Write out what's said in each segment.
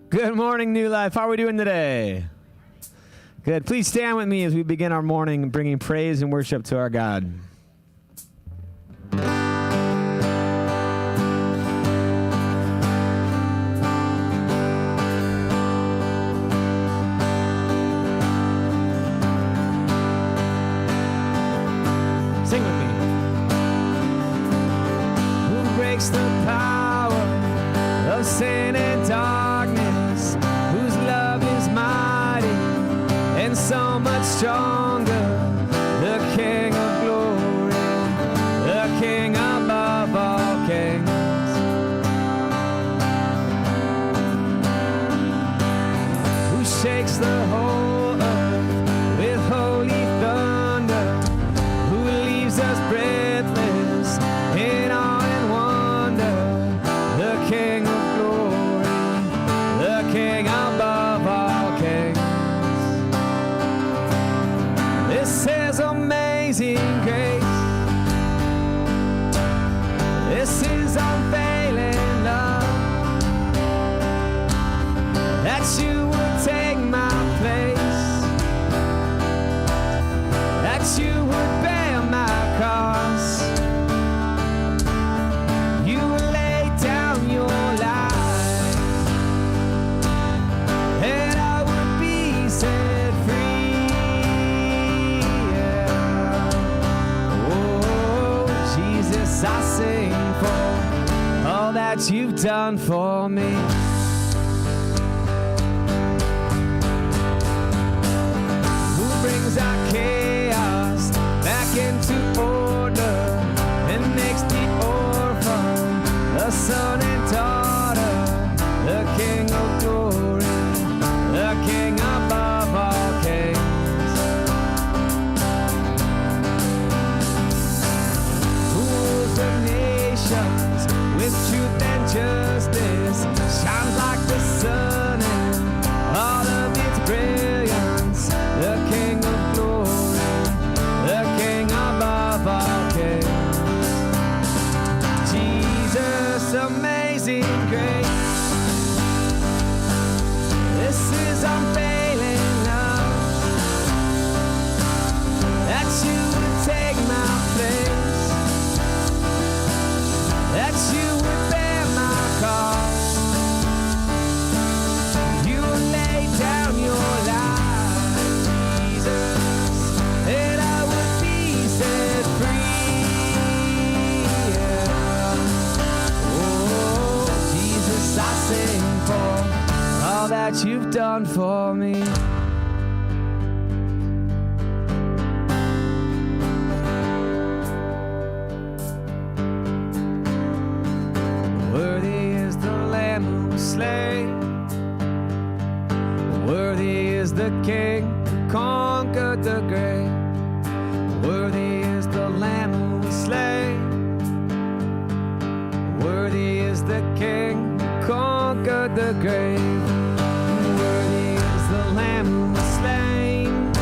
Good morning, New Life. How are we doing today? Good. Please stand with me as we begin our morning bringing praise and worship to our God. Sing with me. Who breaks the power of sin and darkness, whose love is mighty and so much stronger, the King of glory, the King above all kings. Who shakes the whole earth with holy thunder, who leaves us breathless in awe and wonder, the King of glory, the King above all kings. This is amazing grace. This is unfailing love, that you would take my place, that you would bear my cross, you would lay down your life, and I would be set free. Yeah. Oh, Jesus, I sing for all that you've done for me. Who brings our chaos back into order and makes the orphan the son and daughter, the King of glory, the King above all kings. Who rules the nations with truth and justice, shines like the sun and all of its brilliance, the King of glory, the King above all kings. Jesus, amazing grace. This is unfailing love, that you would take my place, that you would bear my cross, you would lay down your life, Jesus, and I would be set free. Yeah. Oh, Jesus, that you've done for me. Worthy is the Lamb who was slain. Worthy is the King who conquered the grave. Worthy is the Lamb who was slain. Worthy is the King who conquered the grave. Worthy is the Lamb who was slain.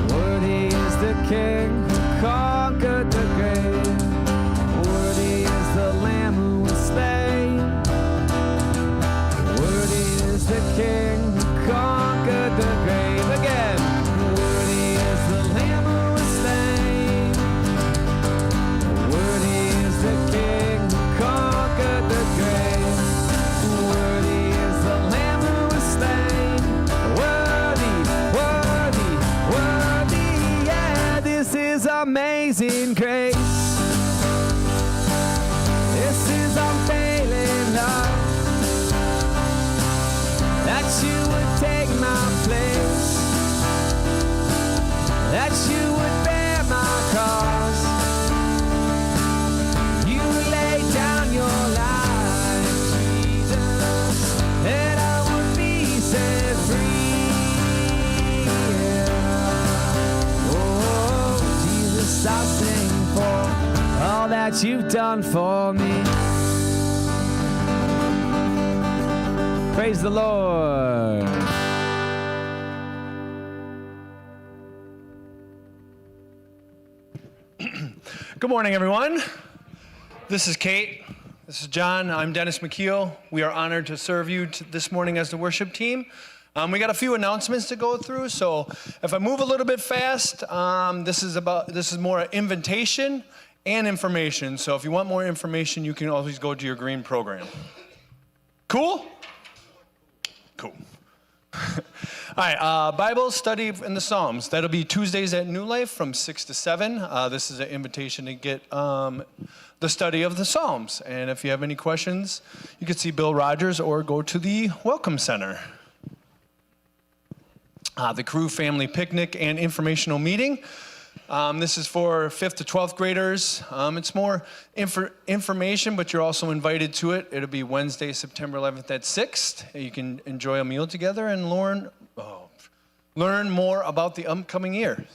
Worthy is the King who conquered the grave. Worthy is the Lamb who was slain. Worthy is the King who conquered the grave. Again. Worthy is the Lamb who was slain. Worthy is the King who conquered the grave. Worthy is the Lamb who was slain. Worthy, worthy, worthy, yeah. This is amazing grace. This is unfailing love. That you would take my place. That you would bear my cross. You laid down your life, Jesus, that I would be set free. Yeah. Oh, Jesus, I sing for all that you've done for me. Praise the Lord. Good morning, everyone. This is Kate. This is John. I'm Dennis McKeel. We are honored to serve you this morning as the worship team. We got a few announcements to go through, so if I move a little bit fast, this is more an invitation and information. So if you want more information, you can always go to your green program. Cool? Cool. All right, Bible study in the Psalms. That'll be Tuesdays at New Life from 6 to 7. This is an invitation to get the study of the Psalms. And if you have any questions, you can see Bill Rogers or go to the Welcome Center. The Crew Family Picnic and Informational Meeting. This is for 5th to 12th graders. It's more information, but you're also invited to it. It'll be Wednesday, September 11th at 6. You can enjoy a meal together and learn more about the upcoming year.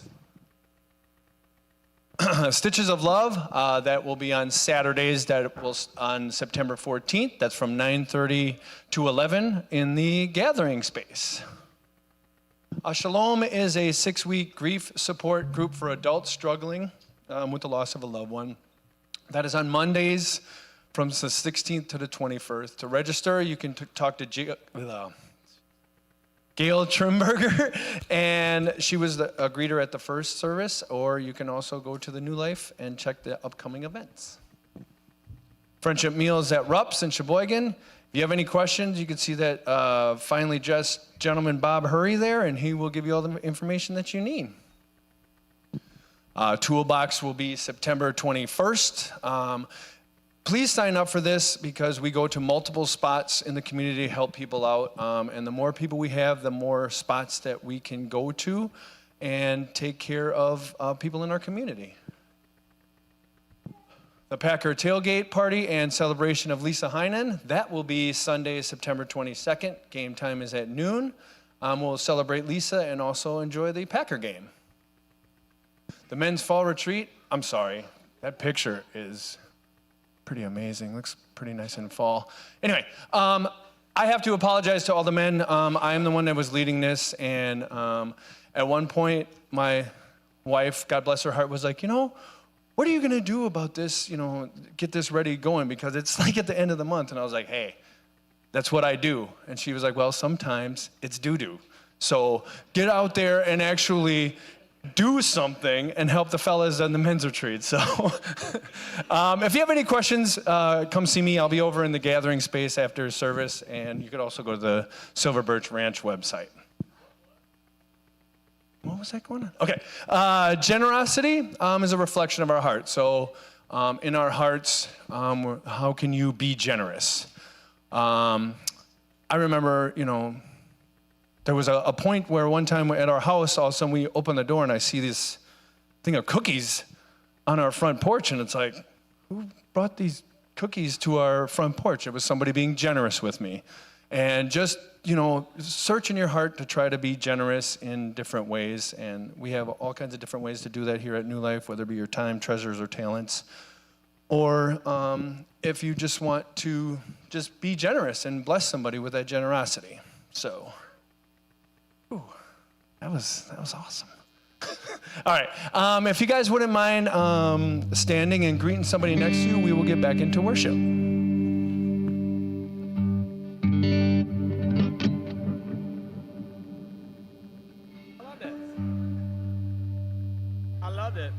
Stitches of Love, that will be on Saturdays, on September 14th. That's from 9:30 to 11 in the gathering space. Shalom is a 6-week grief support group for adults struggling with the loss of a loved one. That is on Mondays from the 16th to the 21st. To register, you can talk to Gail Trimberger, and she was a greeter at the first service, or you can also go to the New Life and check the upcoming events. Friendship meals at Rupp's in Sheboygan. If you have any questions, you can see that finely dressed gentleman Bob Hurry there, and he will give you all the information that you need. Toolbox will be September 21st. Please sign up for this because we go to multiple spots in the community to help people out. And the more people we have, the more spots that we can go to and take care of people in our community. The Packer Tailgate Party and celebration of Lisa Heinen, that will be Sunday, September 22nd. Game time is at noon. We'll celebrate Lisa and also enjoy the Packer game. The men's fall retreat, I'm sorry, that picture is pretty amazing. Looks pretty nice in fall. Anyway, I have to apologize to all the men. I am the one that was leading this, and at one point, my wife, God bless her heart, was like, what are you going to do about this, get this ready going, because it's like at the end of the month. And I was like, hey, that's what I do. And she was like, well, sometimes it's doo-doo. So get out there and actually do something and help the fellas on the men's retreat. So if you have any questions, come see me. I'll be over in the gathering space after service, and you could also go to the Silver Birch Ranch website. What was that going on? Okay. Generosity is a reflection of our heart. So in our hearts, how can you be generous? I remember, there was a point where one time at our house, all of a sudden we open the door and I see this thing of cookies on our front porch, and it's like, who brought these cookies to our front porch? It was somebody being generous with me. And just, search in your heart to try to be generous in different ways. And we have all kinds of different ways to do that here at New Life, whether it be your time, treasures, or talents. Or if you just want to just be generous and bless somebody with that generosity. So, that was awesome. All right, if you guys wouldn't mind standing and greeting somebody next to you, we will get back into worship. I love it.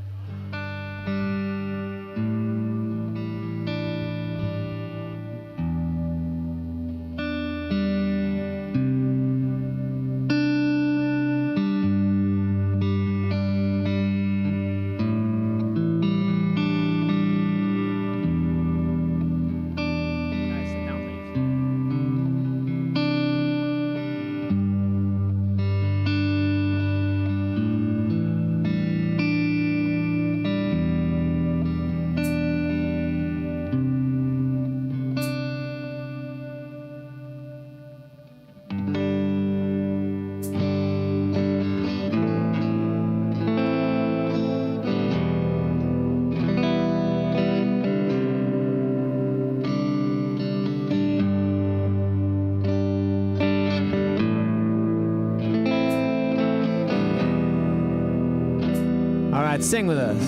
All right, sing with us.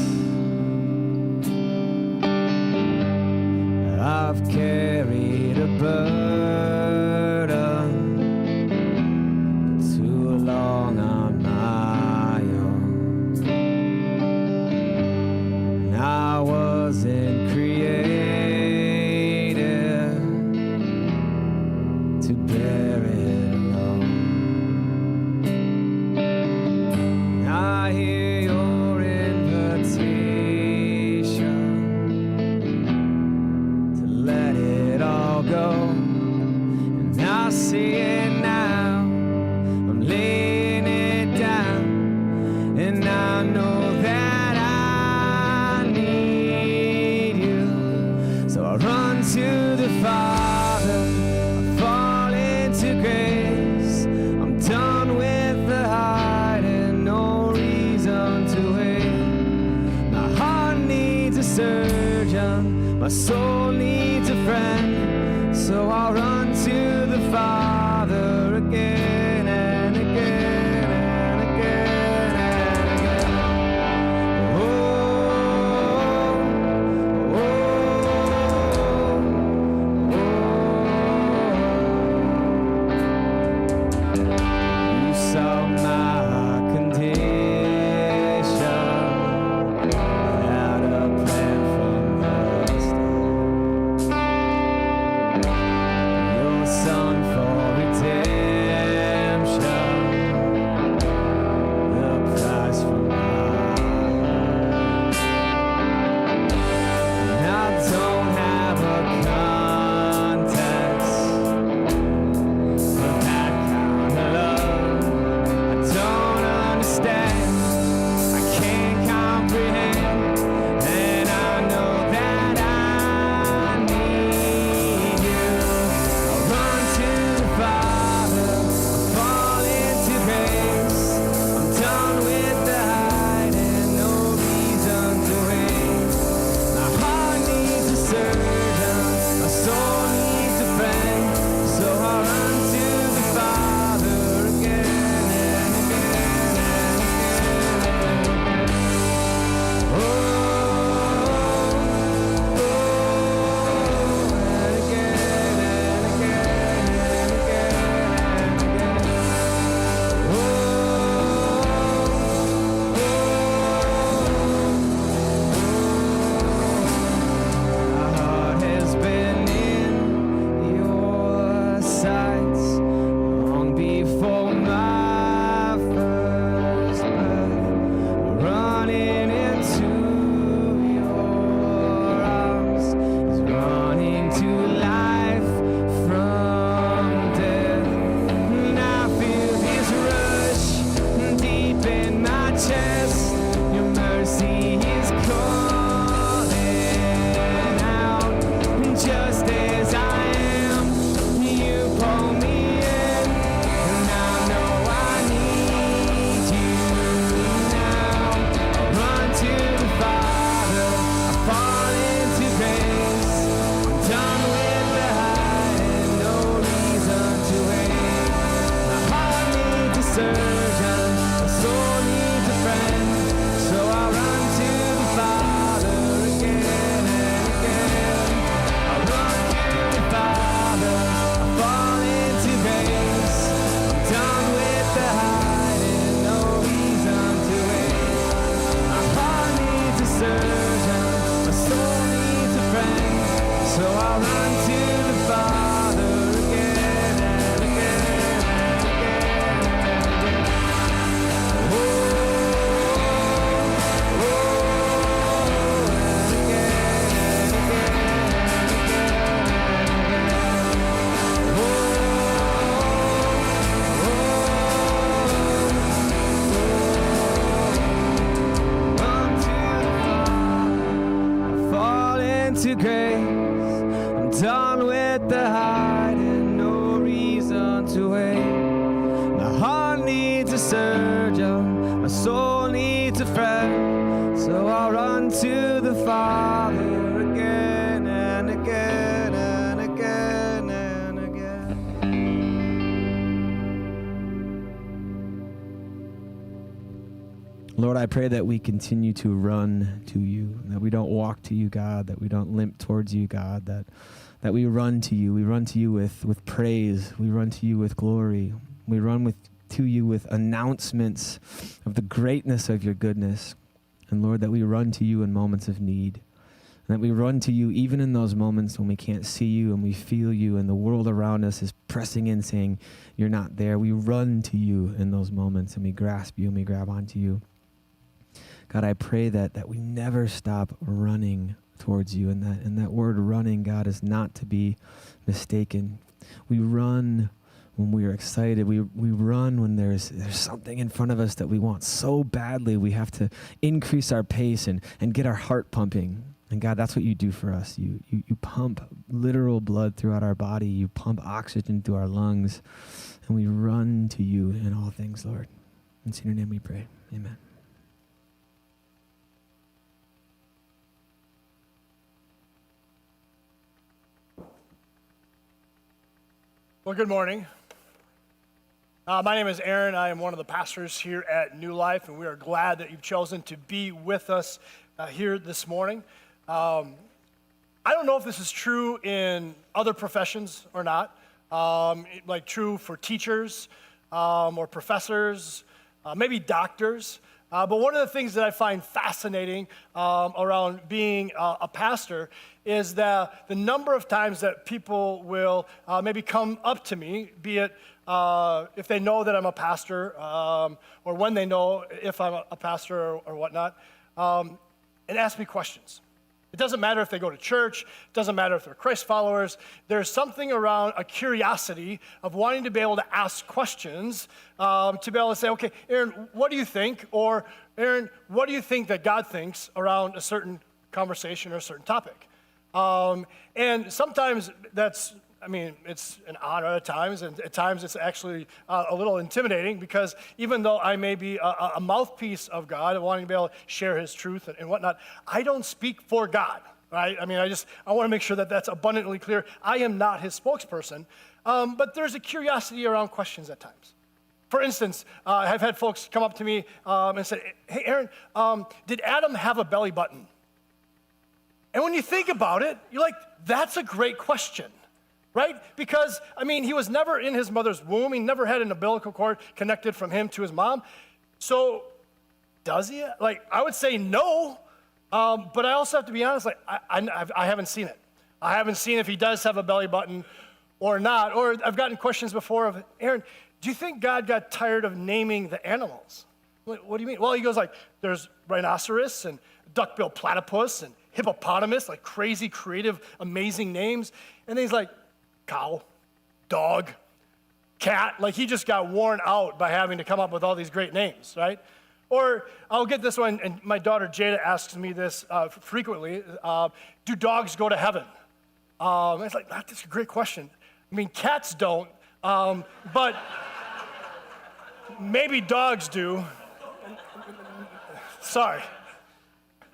I've carried a burden too long on my own. And I wasn't created to bear it alone. I hear your invitation to let it all go, and I see it now. I'm laying it down, and I know that I need you. So I run to the Father, I fall into grace. I'm done with the hiding, no reason to wait. My heart needs a surgeon, my soul needs a friend. So I'll run to the Father again and again and again and again. Oh, oh, oh. You saw my condition, had a plan from the start. I'll run to the Father again and again and again. Oh, oh, and again and again and again. Fall into grace. I'm done with the hiding, no reason to wait. My heart needs a surgeon, my soul needs a friend. So I'll run to the Father again and again and again and again. Lord, I pray that we continue to run to you, that we don't walk to you, God, that we don't limp towards you, God, that we run to you. We run to you with praise. We run to you with glory. We run to you with announcements of the greatness of your goodness. And Lord, that we run to you in moments of need. And that we run to you even in those moments when we can't see you and we feel you and the world around us is pressing in saying, you're not there. We run to you in those moments and we grasp you and we grab onto you. God, I pray that we never stop running towards you. And that word running, God, is not to be mistaken. We run when we are excited. We run when there's something in front of us that we want so badly. We have to increase our pace and get our heart pumping. And God, that's what you do for us. You pump literal blood throughout our body. You pump oxygen through our lungs. And we run to you in all things, Lord. In your name we pray. Amen. Well, good morning. My name is Aaron. I am one of the pastors here at New Life, and we are glad that you've chosen to be with us here this morning. I don't know if this is true in other professions or not, like true for teachers or professors, maybe doctors. But one of the things that I find fascinating around being a pastor is the number of times that people will maybe come up to me, be it if they know that I'm a pastor or when they know if I'm a pastor or whatnot, and ask me questions. It doesn't matter if they go to church, it doesn't matter if they're Christ followers. There's something around a curiosity of wanting to be able to ask questions, to be able to say, okay, Aaron, what do you think? Or Aaron, what do you think that God thinks around a certain conversation or a certain topic? And sometimes it's an honor at times, and at times it's actually a little intimidating because even though I may be a mouthpiece of God and wanting to be able to share his truth and whatnot, I don't speak for God, right? I want to make sure that that's abundantly clear. I am not his spokesperson, but there's a curiosity around questions at times. For instance, I've had folks come up to me and say, hey, Aaron, did Adam have a belly button? And when you think about it, you're like, that's a great question. Right? Because, he was never in his mother's womb. He never had an umbilical cord connected from him to his mom. So, does he? I would say no, but I also have to be honest, I haven't seen it. I haven't seen if he does have a belly button or not. Or I've gotten questions before of, Aaron, do you think God got tired of naming the animals? What do you mean? Well, he goes there's rhinoceros and duck-billed platypus and hippopotamus, crazy, creative, amazing names. And then he's like, cow, dog, cat. He just got worn out by having to come up with all these great names, right? Or I'll get this one, and my daughter Jada asks me this frequently, do dogs go to heaven? It's that's a great question. Cats don't, but maybe dogs do. Sorry.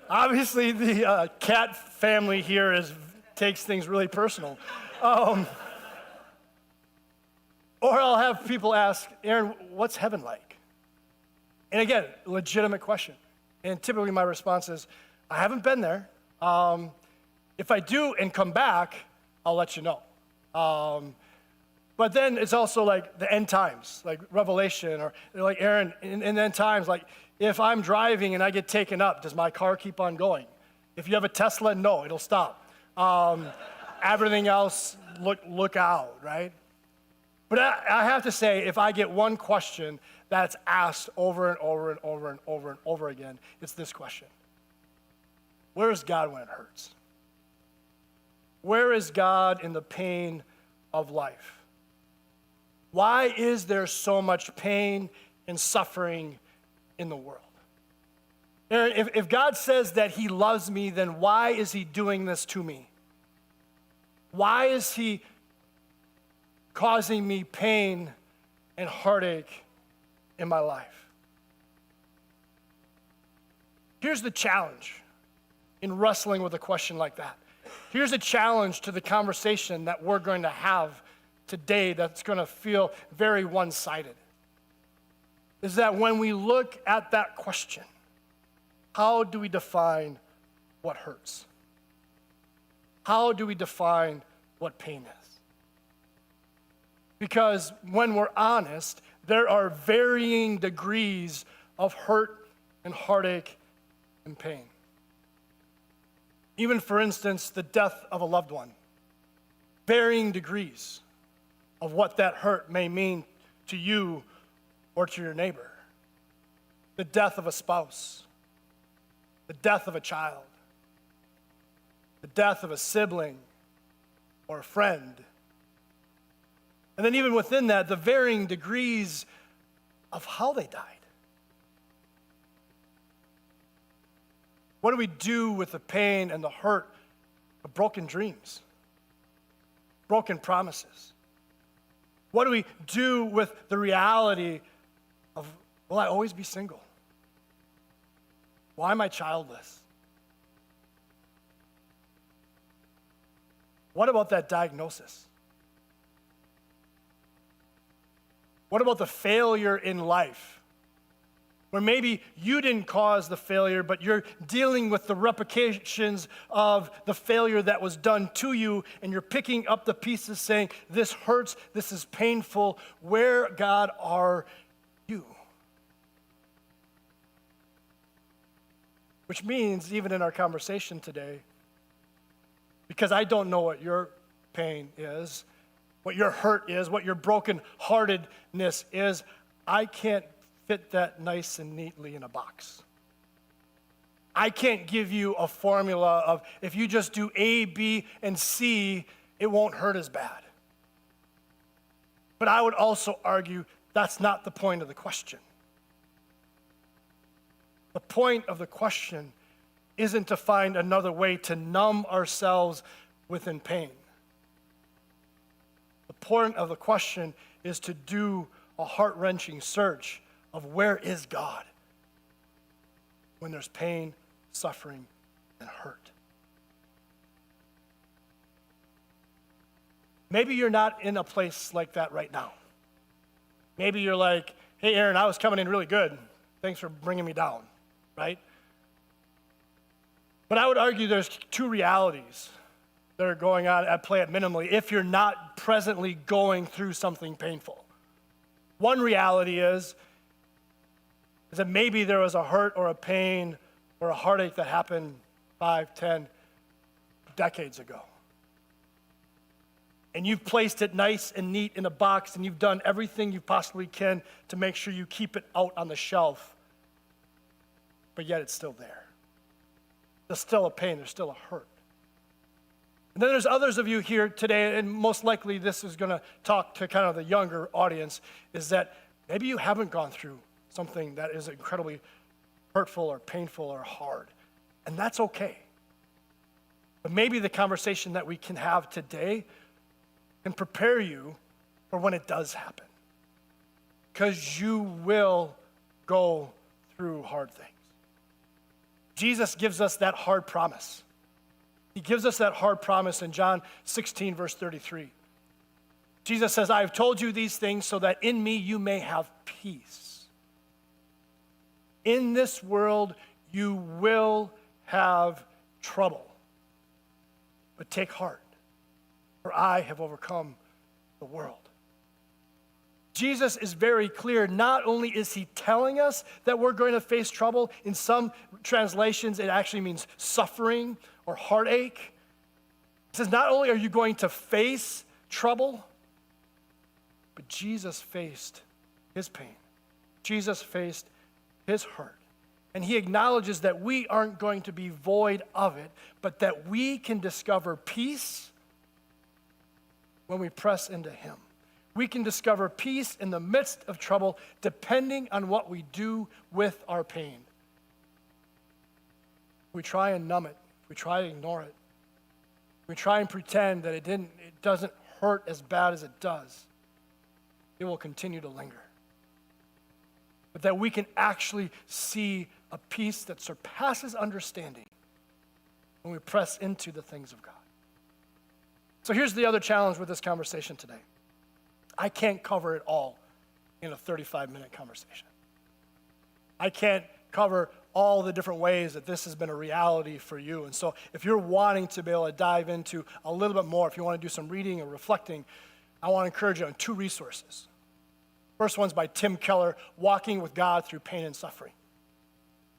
Obviously, the cat family here takes things really personal. Or I'll have people ask, Aaron, what's heaven like? And again, legitimate question. And typically my response is, I haven't been there. If I do and come back, I'll let you know. But then it's also the end times, Revelation, or Aaron, in the end times, if I'm driving and I get taken up, does my car keep on going? If you have a Tesla, no, it'll stop. everything else, look out, right? But I have to say, if I get one question that's asked over and over and over and over and over again, it's this question. Where is God when it hurts? Where is God in the pain of life? Why is there so much pain and suffering in the world? Aaron, if God says that he loves me, then why is he doing this to me? Why is he causing me pain and heartache in my life? Here's the challenge in wrestling with a question like that. Here's a challenge to the conversation that we're going to have today that's going to feel very one-sided. Is that when we look at that question, how do we define what hurts? How do we define what pain is? Because when we're honest, there are varying degrees of hurt and heartache and pain. Even, for instance, the death of a loved one. Varying degrees of what that hurt may mean to you or to your neighbor. The death of a spouse. The death of a child. The death of a sibling or a friend. And then even within that, the varying degrees of how they died. What do we do with the pain and the hurt of broken dreams? Broken promises? What do we do with the reality of, will I always be single? Why am I childless? What about that diagnosis? What about the failure in life? Where maybe you didn't cause the failure, but you're dealing with the repercussions of the failure that was done to you, and you're picking up the pieces saying, this hurts, this is painful. Where, God, are you? Which means, even in our conversation today, because I don't know what your pain is, what your hurt is, what your brokenheartedness is, I can't fit that nice and neatly in a box. I can't give you a formula of if you just do A, B, and C, it won't hurt as bad. But I would also argue that's not the point of the question. The point of the question isn't to find another way to numb ourselves within pain. The point of the question is to do a heart-wrenching search of where is God when there's pain, suffering, and hurt. Maybe you're not in a place like that right now. Maybe you're like, hey, Aaron, I was coming in really good. Thanks for bringing me down, right? But I would argue there's two realities that are going on at play at minimally if you're not presently going through something painful. One reality is that maybe there was a hurt or a pain or a heartache that happened 5, 10 decades ago. And you've placed it nice and neat in a box, and you've done everything you possibly can to make sure you keep it out on the shelf, but yet it's still there. There's still a pain, there's still a hurt. And then there's others of you here today, and most likely this is going to talk to kind of the younger audience, is that maybe you haven't gone through something that is incredibly hurtful or painful or hard, and that's okay. But maybe the conversation that we can have today can prepare you for when it does happen, because you will go through hard things. Jesus gives us that hard promise. He gives us that hard promise in John 16, verse 33. Jesus says, I have told you these things so that in me you may have peace. In this world, you will have trouble. But take heart, for I have overcome the world. Jesus is very clear. Not only is he telling us that we're going to face trouble, in some translations it actually means suffering or heartache. He says, not only are you going to face trouble, but Jesus faced his pain. Jesus faced his hurt. And he acknowledges that we aren't going to be void of it, but that we can discover peace when we press into him. We can discover peace in the midst of trouble depending on what we do with our pain. We try and numb it. We try to ignore it. We try and pretend that it doesn't hurt as bad as it does. It will continue to linger. But that we can actually see a peace that surpasses understanding when we press into the things of God. So here's the other challenge with this conversation today. I can't cover it all in a 35-minute conversation. I can't cover all the different ways that this has been a reality for you. And so if you're wanting to be able to dive into a little bit more, if you want to do some reading or reflecting, I want to encourage you on 2 resources. First one's by Tim Keller, Walking with God Through Pain and Suffering.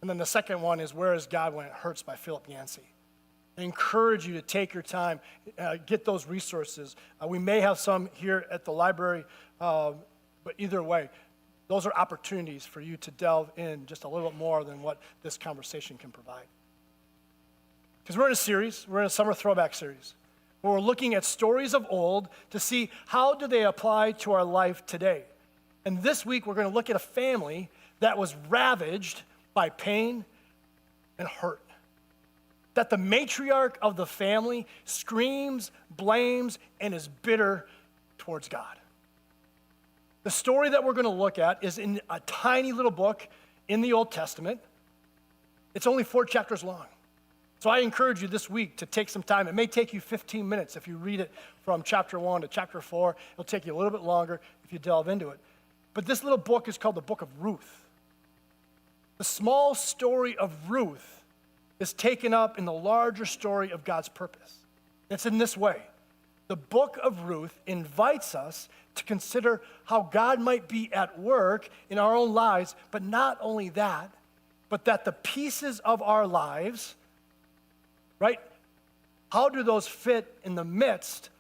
And then the second one is Where is God When It Hurts by Philip Yancey. I encourage you to take your time, get those resources. We may have some here at the library, but either way, those are opportunities for you to delve in just a little bit more than what this conversation can provide. Because we're in a summer throwback series, where we're looking at stories of old to see how do they apply to our life today. And this week, we're going to look at a family that was ravaged by pain and hurt. That the matriarch of the family screams, blames, and is bitter towards God. The story that we're going to look at is in a tiny little book in the Old Testament. It's only 4 chapters long. So I encourage you this week to take some time. It may take you 15 minutes if you read it from chapter 1 to chapter 4. It'll take you a little bit longer if you delve into it. But this little book is called the Book of Ruth. The small story of Ruth is taken up in the larger story of God's purpose. It's in this way. The book of Ruth invites us to consider how God might be at work in our own lives, but not only that, but that the pieces of our lives, right, how do those fit in the midst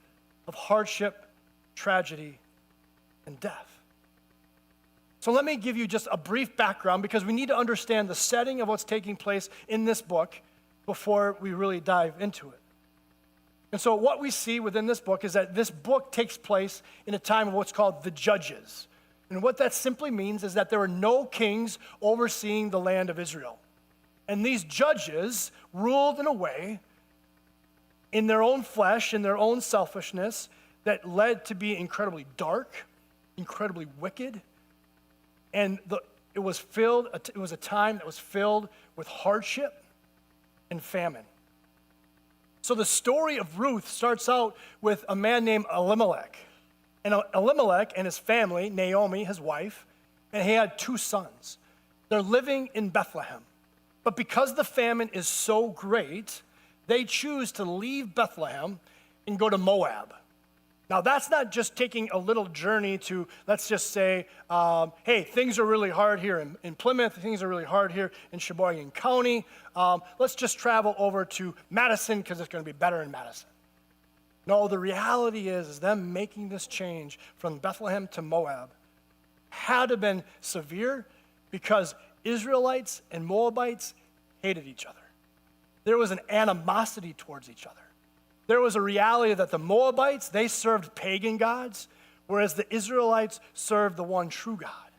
of hardship, tragedy, and death? So let me give you just a brief background because we need to understand the setting of what's taking place in this book before we really dive into it. And so what we see within this book is that this book takes place in a time of what's called the Judges. And what that simply means is that there were no kings overseeing the land of Israel. And these judges ruled in a way, in their own flesh, in their own selfishness, that led to be incredibly dark, incredibly wicked. And it was a time that was filled with hardship and famine. So the story of Ruth starts out with a man named Elimelech. And Elimelech and his family, Naomi, his wife, and he had 2 sons. They're living in Bethlehem. But because the famine is so great, they choose to leave Bethlehem and go to Moab. Now, that's not just taking a little journey to, let's just say, hey, things are really hard here in Plymouth, things are really hard here in Sheboygan County. Let's just travel over to Madison because it's going to be better in Madison. No, the reality is them making this change from Bethlehem to Moab had to have been severe because Israelites and Moabites hated each other. There was an animosity towards each other. There was a reality that the Moabites, they served pagan gods, whereas the Israelites served the one true God.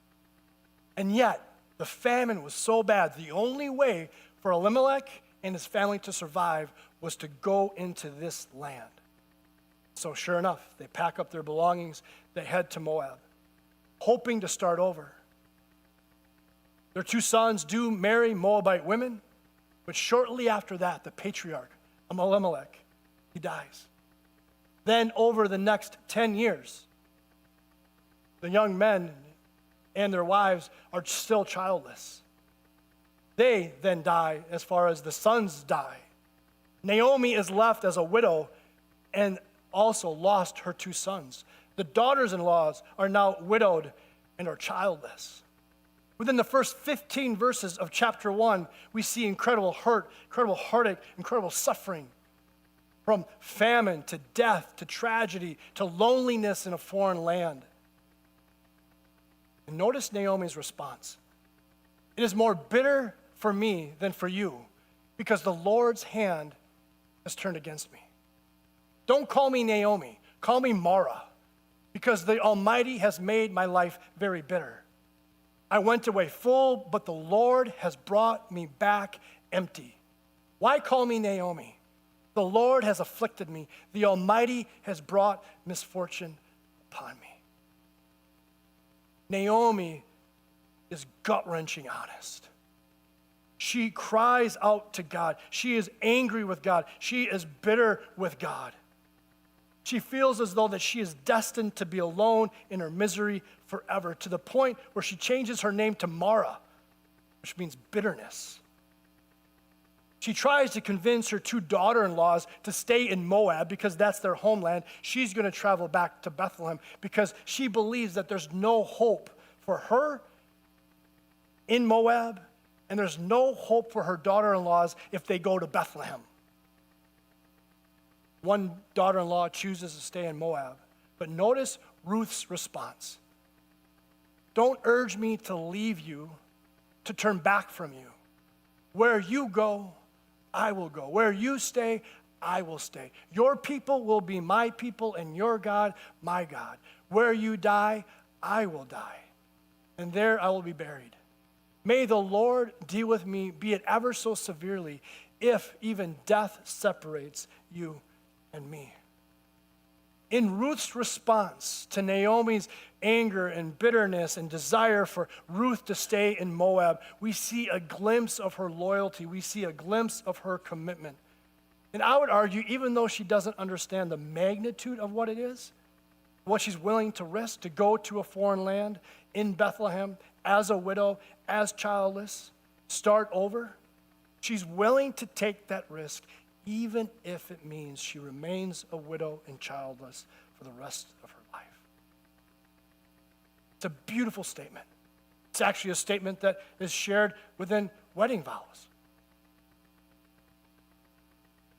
And yet, the famine was so bad, the only way for Elimelech and his family to survive was to go into this land. So sure enough, they pack up their belongings, they head to Moab, hoping to start over. Their 2 sons do marry Moabite women, but shortly after that, the patriarch, Elimelech, he dies. Then over the next 10 years, the young men and their wives are still childless. They then die as far as the sons die. Naomi is left as a widow and also lost her 2 sons. The daughters-in-laws are now widowed and are childless. Within the first 15 verses of chapter 1, we see incredible hurt, incredible heartache, incredible suffering from famine to death to tragedy to loneliness in a foreign land. And notice Naomi's response. It is more bitter for me than for you, because the Lord's hand has turned against me. Don't call me Naomi, call me Mara, because the Almighty has made my life very bitter. I went away full, but the Lord has brought me back empty. Why call me Naomi? The Lord has afflicted me. The Almighty has brought misfortune upon me. Naomi is gut-wrenching honest. She cries out to God. She is angry with God. She is bitter with God. She feels as though that she is destined to be alone in her misery forever, to the point where she changes her name to Mara, which means bitterness. She tries to convince her two daughter-in-laws to stay in Moab because that's their homeland. She's going to travel back to Bethlehem because she believes that there's no hope for her in Moab, and there's no hope for her daughter-in-laws if they go to Bethlehem. One daughter-in-law chooses to stay in Moab. But notice Ruth's response. Don't urge me to leave you, to turn back from you. Where you go, I will go. Where you stay, I will stay. Your people will be my people, and your God, my God. Where you die, I will die, and there I will be buried. May the Lord deal with me, be it ever so severely, if even death separates you and me. In Ruth's response to Naomi's anger and bitterness and desire for Ruth to stay in Moab, we see a glimpse of her loyalty. We see a glimpse of her commitment. And I would argue, even though she doesn't understand the magnitude of what it is, what she's willing to risk to go to a foreign land in Bethlehem as a widow, as childless, start over, she's willing to take that risk even if it means she remains a widow and childless for the rest of her life. It's a beautiful statement. It's actually a statement that is shared within wedding vows.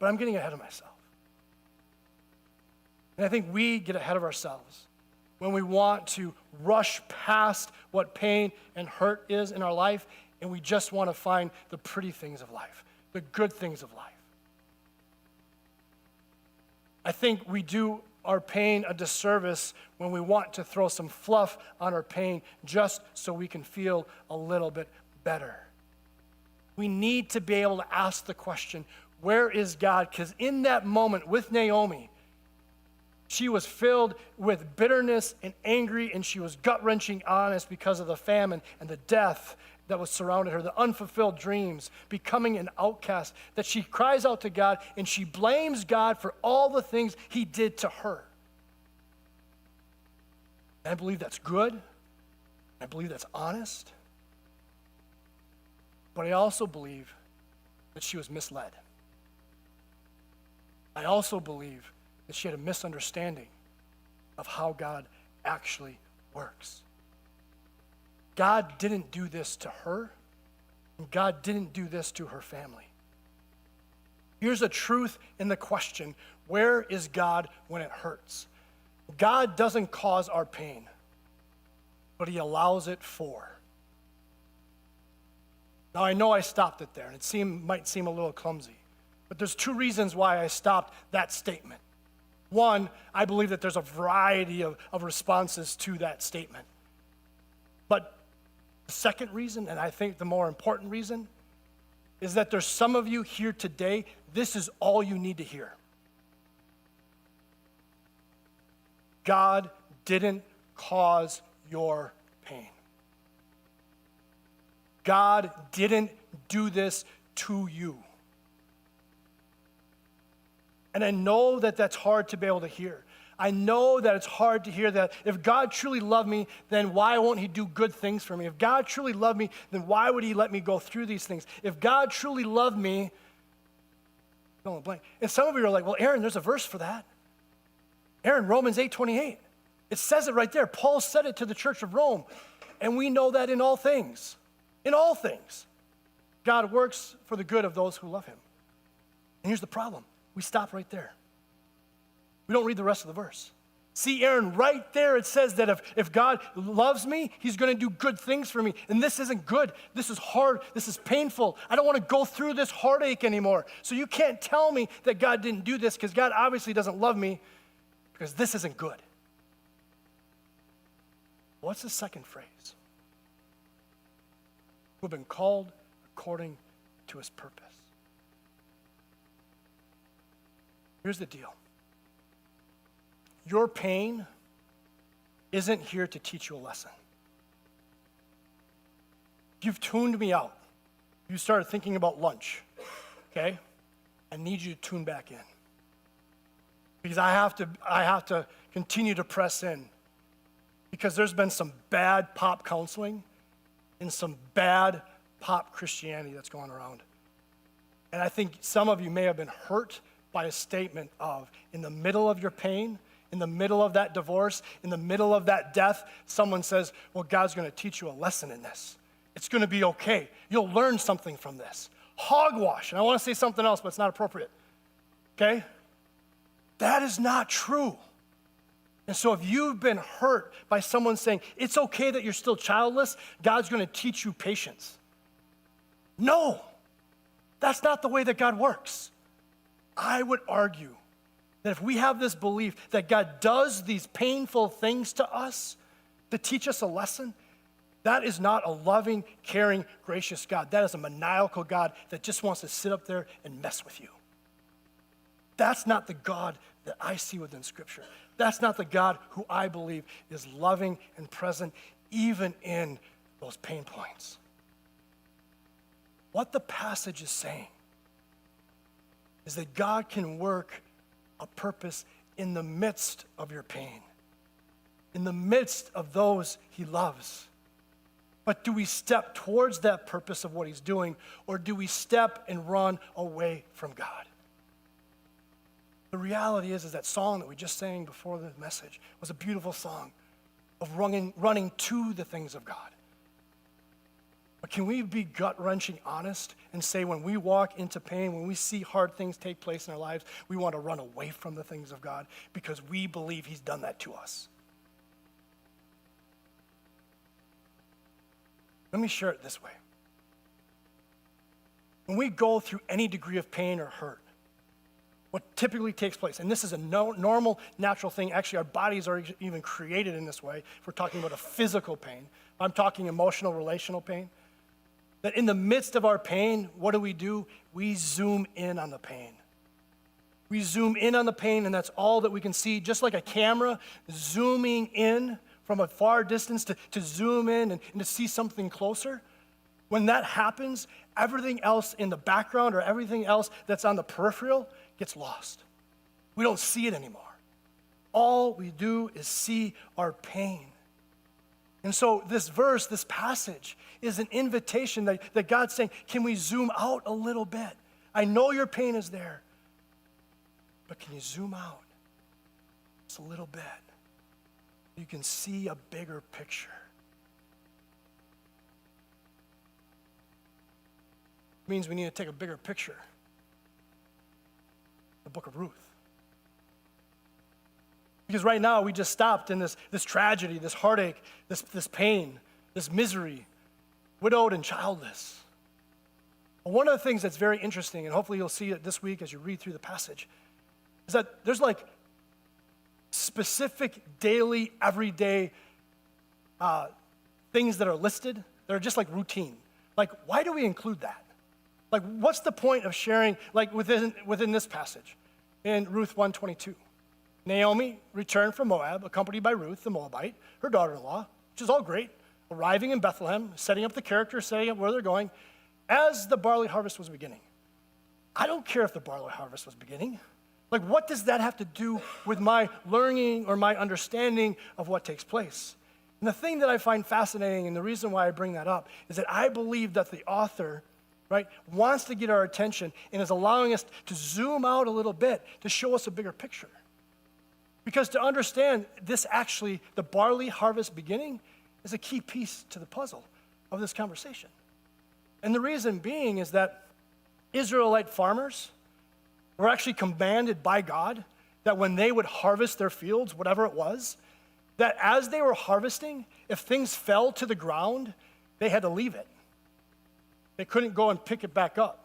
But I'm getting ahead of myself. And I think we get ahead of ourselves when we want to rush past what pain and hurt is in our life, and we just want to find the pretty things of life, the good things of life. I think we do our pain a disservice when we want to throw some fluff on our pain just so we can feel a little bit better. We need to be able to ask the question, where is God? Because in that moment with Naomi, she was filled with bitterness and angry, and she was gut-wrenching honest because of the famine and the death that was surrounding her, the unfulfilled dreams, becoming an outcast, that she cries out to God and she blames God for all the things he did to her. And I believe that's good. I believe that's honest. But I also believe that she was misled. I also believe that she had a misunderstanding of how God actually works. God didn't do this to her, and God didn't do this to her family. Here's a truth in the question, where is God when it hurts? God doesn't cause our pain, but he allows it for. Now, I know I stopped it there, and it might seem a little clumsy, but there's two reasons why I stopped that statement. One, I believe that there's a variety of responses to that statement. But the second reason, and I think the more important reason, is that there's some of you here today, this is all you need to hear. God didn't cause your pain. God didn't do this to you. And I know that that's hard to be able to hear. I know that it's hard to hear that if God truly loved me, then why won't he do good things for me? If God truly loved me, then why would he let me go through these things? If God truly loved me, fill in the blank. And some of you are like, well, Aaron, there's a verse for that. Aaron, Romans 8:28. It says it right there. Paul said it to the church of Rome. And we know that in all things, God works for the good of those who love him. And here's the problem. We stop right there. We don't read the rest of the verse. See, Aaron, right there it says that if God loves me, he's going to do good things for me. And this isn't good. This is hard. This is painful. I don't want to go through this heartache anymore. So you can't tell me that God didn't do this because God obviously doesn't love me because this isn't good. What's the second phrase? We've been called according to his purpose. Here's the deal. Your pain isn't here to teach you a lesson. You've tuned me out. You started thinking about lunch, okay? I need you to tune back in. Because I have to continue to press in. Because there's been some bad pop counseling and some bad pop Christianity that's going around. And I think some of you may have been hurt by a statement of, in the middle of your pain, in the middle of that divorce, in the middle of that death, someone says, well, God's going to teach you a lesson in this. It's going to be okay. You'll learn something from this. Hogwash. And I want to say something else, but it's not appropriate. Okay? That is not true. And so if you've been hurt by someone saying, it's okay that you're still childless, God's going to teach you patience. No, that's not the way that God works. I would argue that if we have this belief that God does these painful things to us to teach us a lesson, that is not a loving, caring, gracious God. That is a maniacal God that just wants to sit up there and mess with you. That's not the God that I see within Scripture. That's not the God who I believe is loving and present even in those pain points. What the passage is saying is that God can work a purpose in the midst of your pain, in the midst of those he loves. But do we step towards that purpose of what he's doing, or do we step and run away from God? The reality is that song that we just sang before the message was a beautiful song of running to the things of God. But can we be gut-wrenching honest and say when we walk into pain, when we see hard things take place in our lives, we want to run away from the things of God because we believe he's done that to us? Let me share it this way. When we go through any degree of pain or hurt, what typically takes place, and this is a normal, natural thing. Actually, our bodies are even created in this way. If we're talking about a physical pain, I'm talking emotional, relational pain. That in the midst of our pain, what do? We zoom in on the pain. We zoom in on the pain, and that's all that we can see, just like a camera zooming in from a far distance to zoom in and to see something closer. When that happens, everything else in the background or everything else that's on the peripheral gets lost. We don't see it anymore. All we do is see our pain. And so this verse, this passage, is an invitation that God's saying, can we zoom out a little bit? I know your pain is there, but can you zoom out just a little bit? You can see a bigger picture. It means we need to take a bigger picture. The book of Ruth. Because right now we just stopped in this tragedy, this heartache, this pain, this misery, widowed and childless. But one of the things that's very interesting, and hopefully you'll see it this week as you read through the passage, is that there's like specific daily, everyday things that are listed that are just like routine. Like, why do we include that? Like, what's the point of sharing, like within this passage in Ruth 1:22? Naomi returned from Moab, accompanied by Ruth, the Moabite, her daughter-in-law, which is all great, arriving in Bethlehem, setting up the character, setting up where they're going, as the barley harvest was beginning. I don't care if the barley harvest was beginning. Like, what does that have to do with my learning or my understanding of what takes place? And the thing that I find fascinating, and the reason why I bring that up, is that I believe that the author, right, wants to get our attention and is allowing us to zoom out a little bit to show us a bigger picture. Because to understand this actually, the barley harvest beginning, is a key piece to the puzzle of this conversation. And the reason being is that Israelite farmers were actually commanded by God that when they would harvest their fields, whatever it was, that as they were harvesting, if things fell to the ground, they had to leave it. They couldn't go and pick it back up.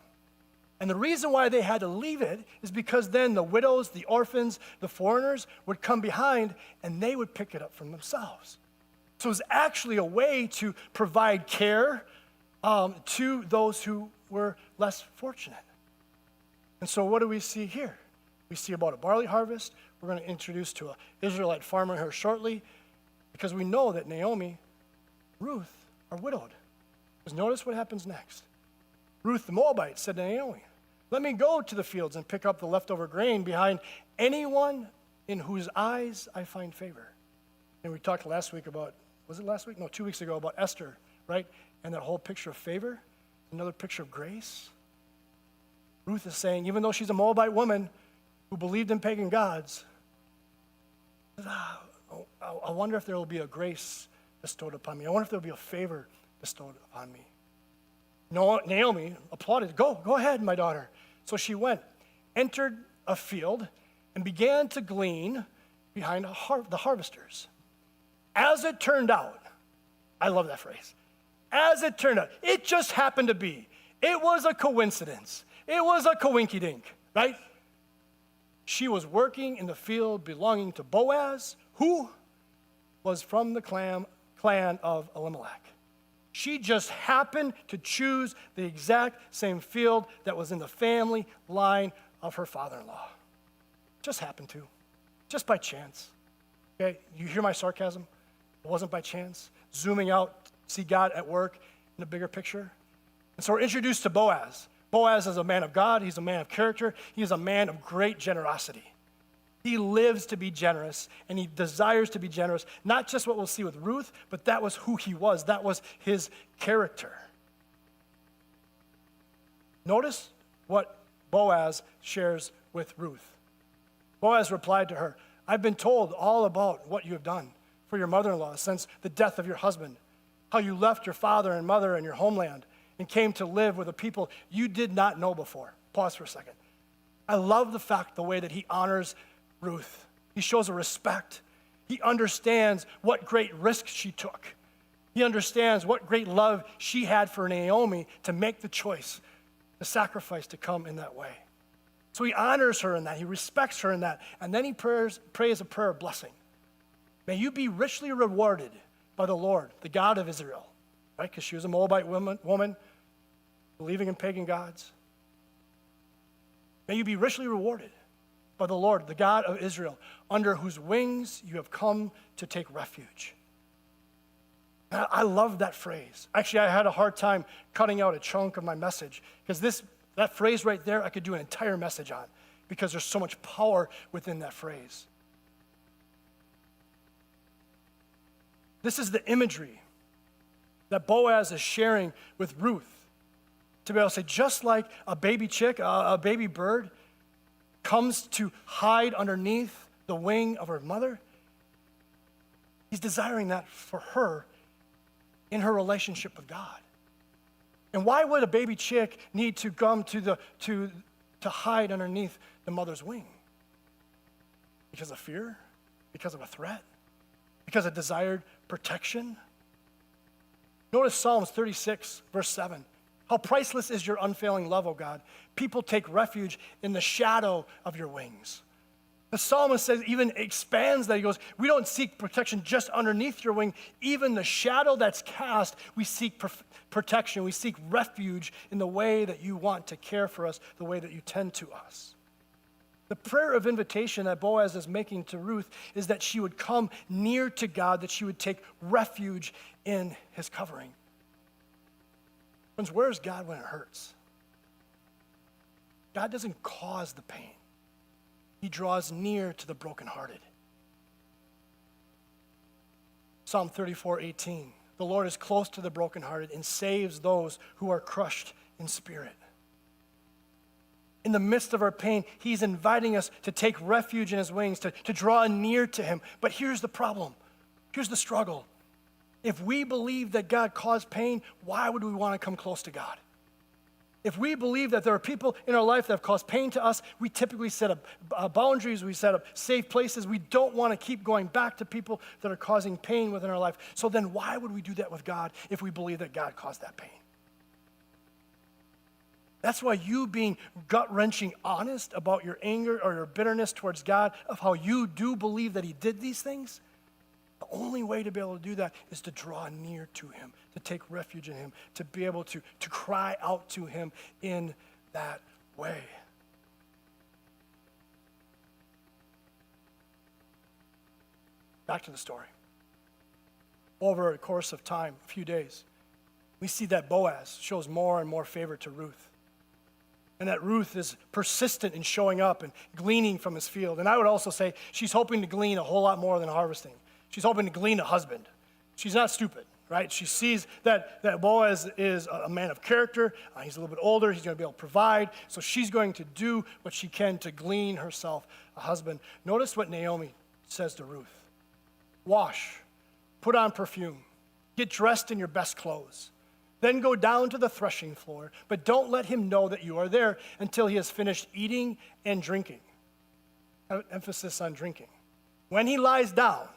And the reason why they had to leave it is because then the widows, the orphans, the foreigners would come behind and they would pick it up from themselves. So it was actually a way to provide care to those who were less fortunate. And so what do we see here? We see about a barley harvest. We're going to introduce to an Israelite farmer here shortly, because we know that Naomi, Ruth are widowed. Because notice what happens next. Ruth the Moabite said to Naomi, "Let me go to the fields and pick up the leftover grain behind anyone in whose eyes I find favor." And we talked last week about, was it last week? No, 2 weeks ago, about Esther, right? And that whole picture of favor, another picture of grace. Ruth is saying, even though she's a Moabite woman who believed in pagan gods, I wonder if there will be a grace bestowed upon me. I wonder if there will be a favor bestowed upon me. Naomi applauded. Go ahead, my daughter. So she went, entered a field, and began to glean behind the harvesters. As it turned out, I love that phrase. As it turned out, it just happened to be. It was a coincidence. It was a coinkydink, right? She was working in the field belonging to Boaz, who was from the clan of Elimelech. She just happened to choose the exact same field that was in the family line of her father-in-law. Just happened to, just by chance. Okay, you hear my sarcasm? It wasn't by chance. Zooming out, see God at work in the bigger picture. And so we're introduced to Boaz. Boaz is a man of God. He's a man of character. He is a man of great generosity. He lives to be generous, and he desires to be generous. Not just what we'll see with Ruth, but that was who he was. That was his character. Notice what Boaz shares with Ruth. Boaz replied to her, "I've been told all about what you have done for your mother-in-law since the death of your husband, how you left your father and mother and your homeland and came to live with a people you did not know before." Pause for a second. I love the way that he honors Ruth. He shows her respect. He understands what great risk she took. He understands what great love she had for Naomi to make the choice, the sacrifice to come in that way. So he honors her in that. He respects her in that. And then he prays a prayer of blessing. May you be richly rewarded by the Lord, the God of Israel, right? Because she was a Moabite woman believing in pagan gods. May you be richly rewarded by the Lord, the God of Israel, under whose wings you have come to take refuge. And I love that phrase. Actually, I had a hard time cutting out a chunk of my message because that phrase right there, I could do an entire message on because there's so much power within that phrase. This is the imagery that Boaz is sharing with Ruth to be able to say, just like a baby chick, a baby bird, comes to hide underneath the wing of her mother, he's desiring that for her in her relationship with God. And why would a baby chick need to come to hide underneath the mother's wing? Because of fear? Because of a threat? Because of desired protection? Notice Psalms 36, verse 7. How priceless is your unfailing love, O God. People take refuge in the shadow of your wings. The psalmist says, even expands that. He goes, we don't seek protection just underneath your wing. Even the shadow that's cast, we seek protection. We seek refuge in the way that you want to care for us, the way that you tend to us. The prayer of invitation that Boaz is making to Ruth is that she would come near to God, that she would take refuge in his covering. Friends, where is God when it hurts? God doesn't cause the pain. He draws near to the brokenhearted. Psalm 34:18. The Lord is close to the brokenhearted and saves those who are crushed in spirit. In the midst of our pain, he's inviting us to take refuge in his wings, to draw near to him. But here's the problem. Here's the struggle. If we believe that God caused pain, why would we want to come close to God? If we believe that there are people in our life that have caused pain to us, we typically set up boundaries, we set up safe places. We don't want to keep going back to people that are causing pain within our life. So then why would we do that with God if we believe that God caused that pain? That's why you being gut-wrenching honest about your anger or your bitterness towards God, of how you do believe that he did these things, the only way to be able to do that is to draw near to him, to take refuge in him, to be able to cry out to him in that way. Back to the story. Over a course of time, a few days, we see that Boaz shows more and more favor to Ruth. And that Ruth is persistent in showing up and gleaning from his field. And I would also say she's hoping to glean a whole lot more than harvesting. She's hoping to glean a husband. She's not stupid, right? She sees that Boaz is a man of character. He's a little bit older. He's going to be able to provide. So she's going to do what she can to glean herself a husband. Notice what Naomi says to Ruth. Wash, put on perfume, get dressed in your best clothes. Then go down to the threshing floor, but don't let him know that you are there until he has finished eating and drinking. Emphasis on drinking. When he lies down,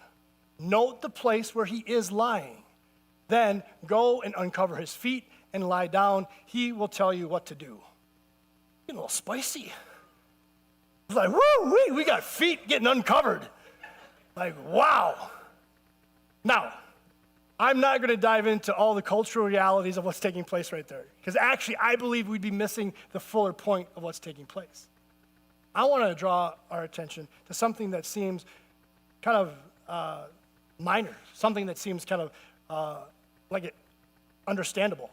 note the place where he is lying. Then go and uncover his feet and lie down. He will tell you what to do. Getting a little spicy. It's like, woo, we got feet getting uncovered. Like, wow. Now, I'm not going to dive into all the cultural realities of what's taking place right there, because actually I believe we'd be missing the fuller point of what's taking place. I want to draw our attention to something that seems kind of minor, something that seems kind of like it understandable.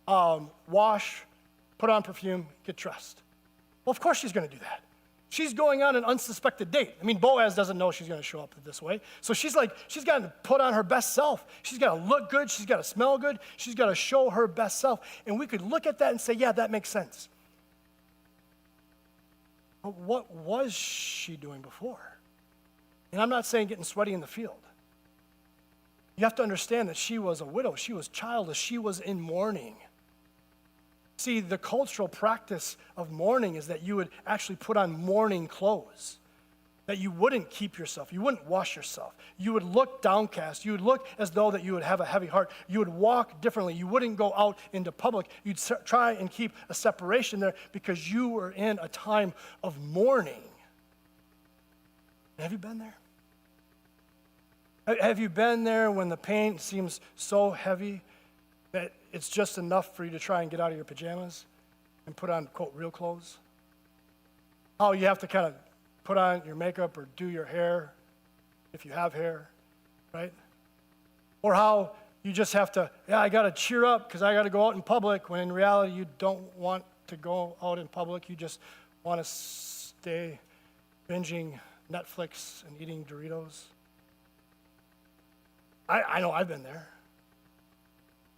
Wash, put on perfume, get dressed. Well, of course she's going to do that. She's going on an unsuspected date. I mean, Boaz doesn't know she's going to show up this way. So she's got to put on her best self. She's got to look good. She's got to smell good. She's got to show her best self. And we could look at that and say, yeah, that makes sense. But what was she doing before? And I'm not saying getting sweaty in the field. You have to understand that she was a widow. She was childless. She was in mourning. See, the cultural practice of mourning is that you would actually put on mourning clothes, that you wouldn't keep yourself, you wouldn't wash yourself, you would look downcast, you would look as though that you would have a heavy heart, you would walk differently, you wouldn't go out into public, you'd try and keep a separation there because you were in a time of mourning. Have you been there? Have you been there when the pain seems so heavy that it's just enough for you to try and get out of your pajamas and put on, quote, real clothes? How you have to kind of put on your makeup or do your hair, if you have hair, right? Or how you just have to, I got to cheer up because I got to go out in public, when in reality you don't want to go out in public. You just want to stay binging Netflix and eating Doritos. I know I've been there.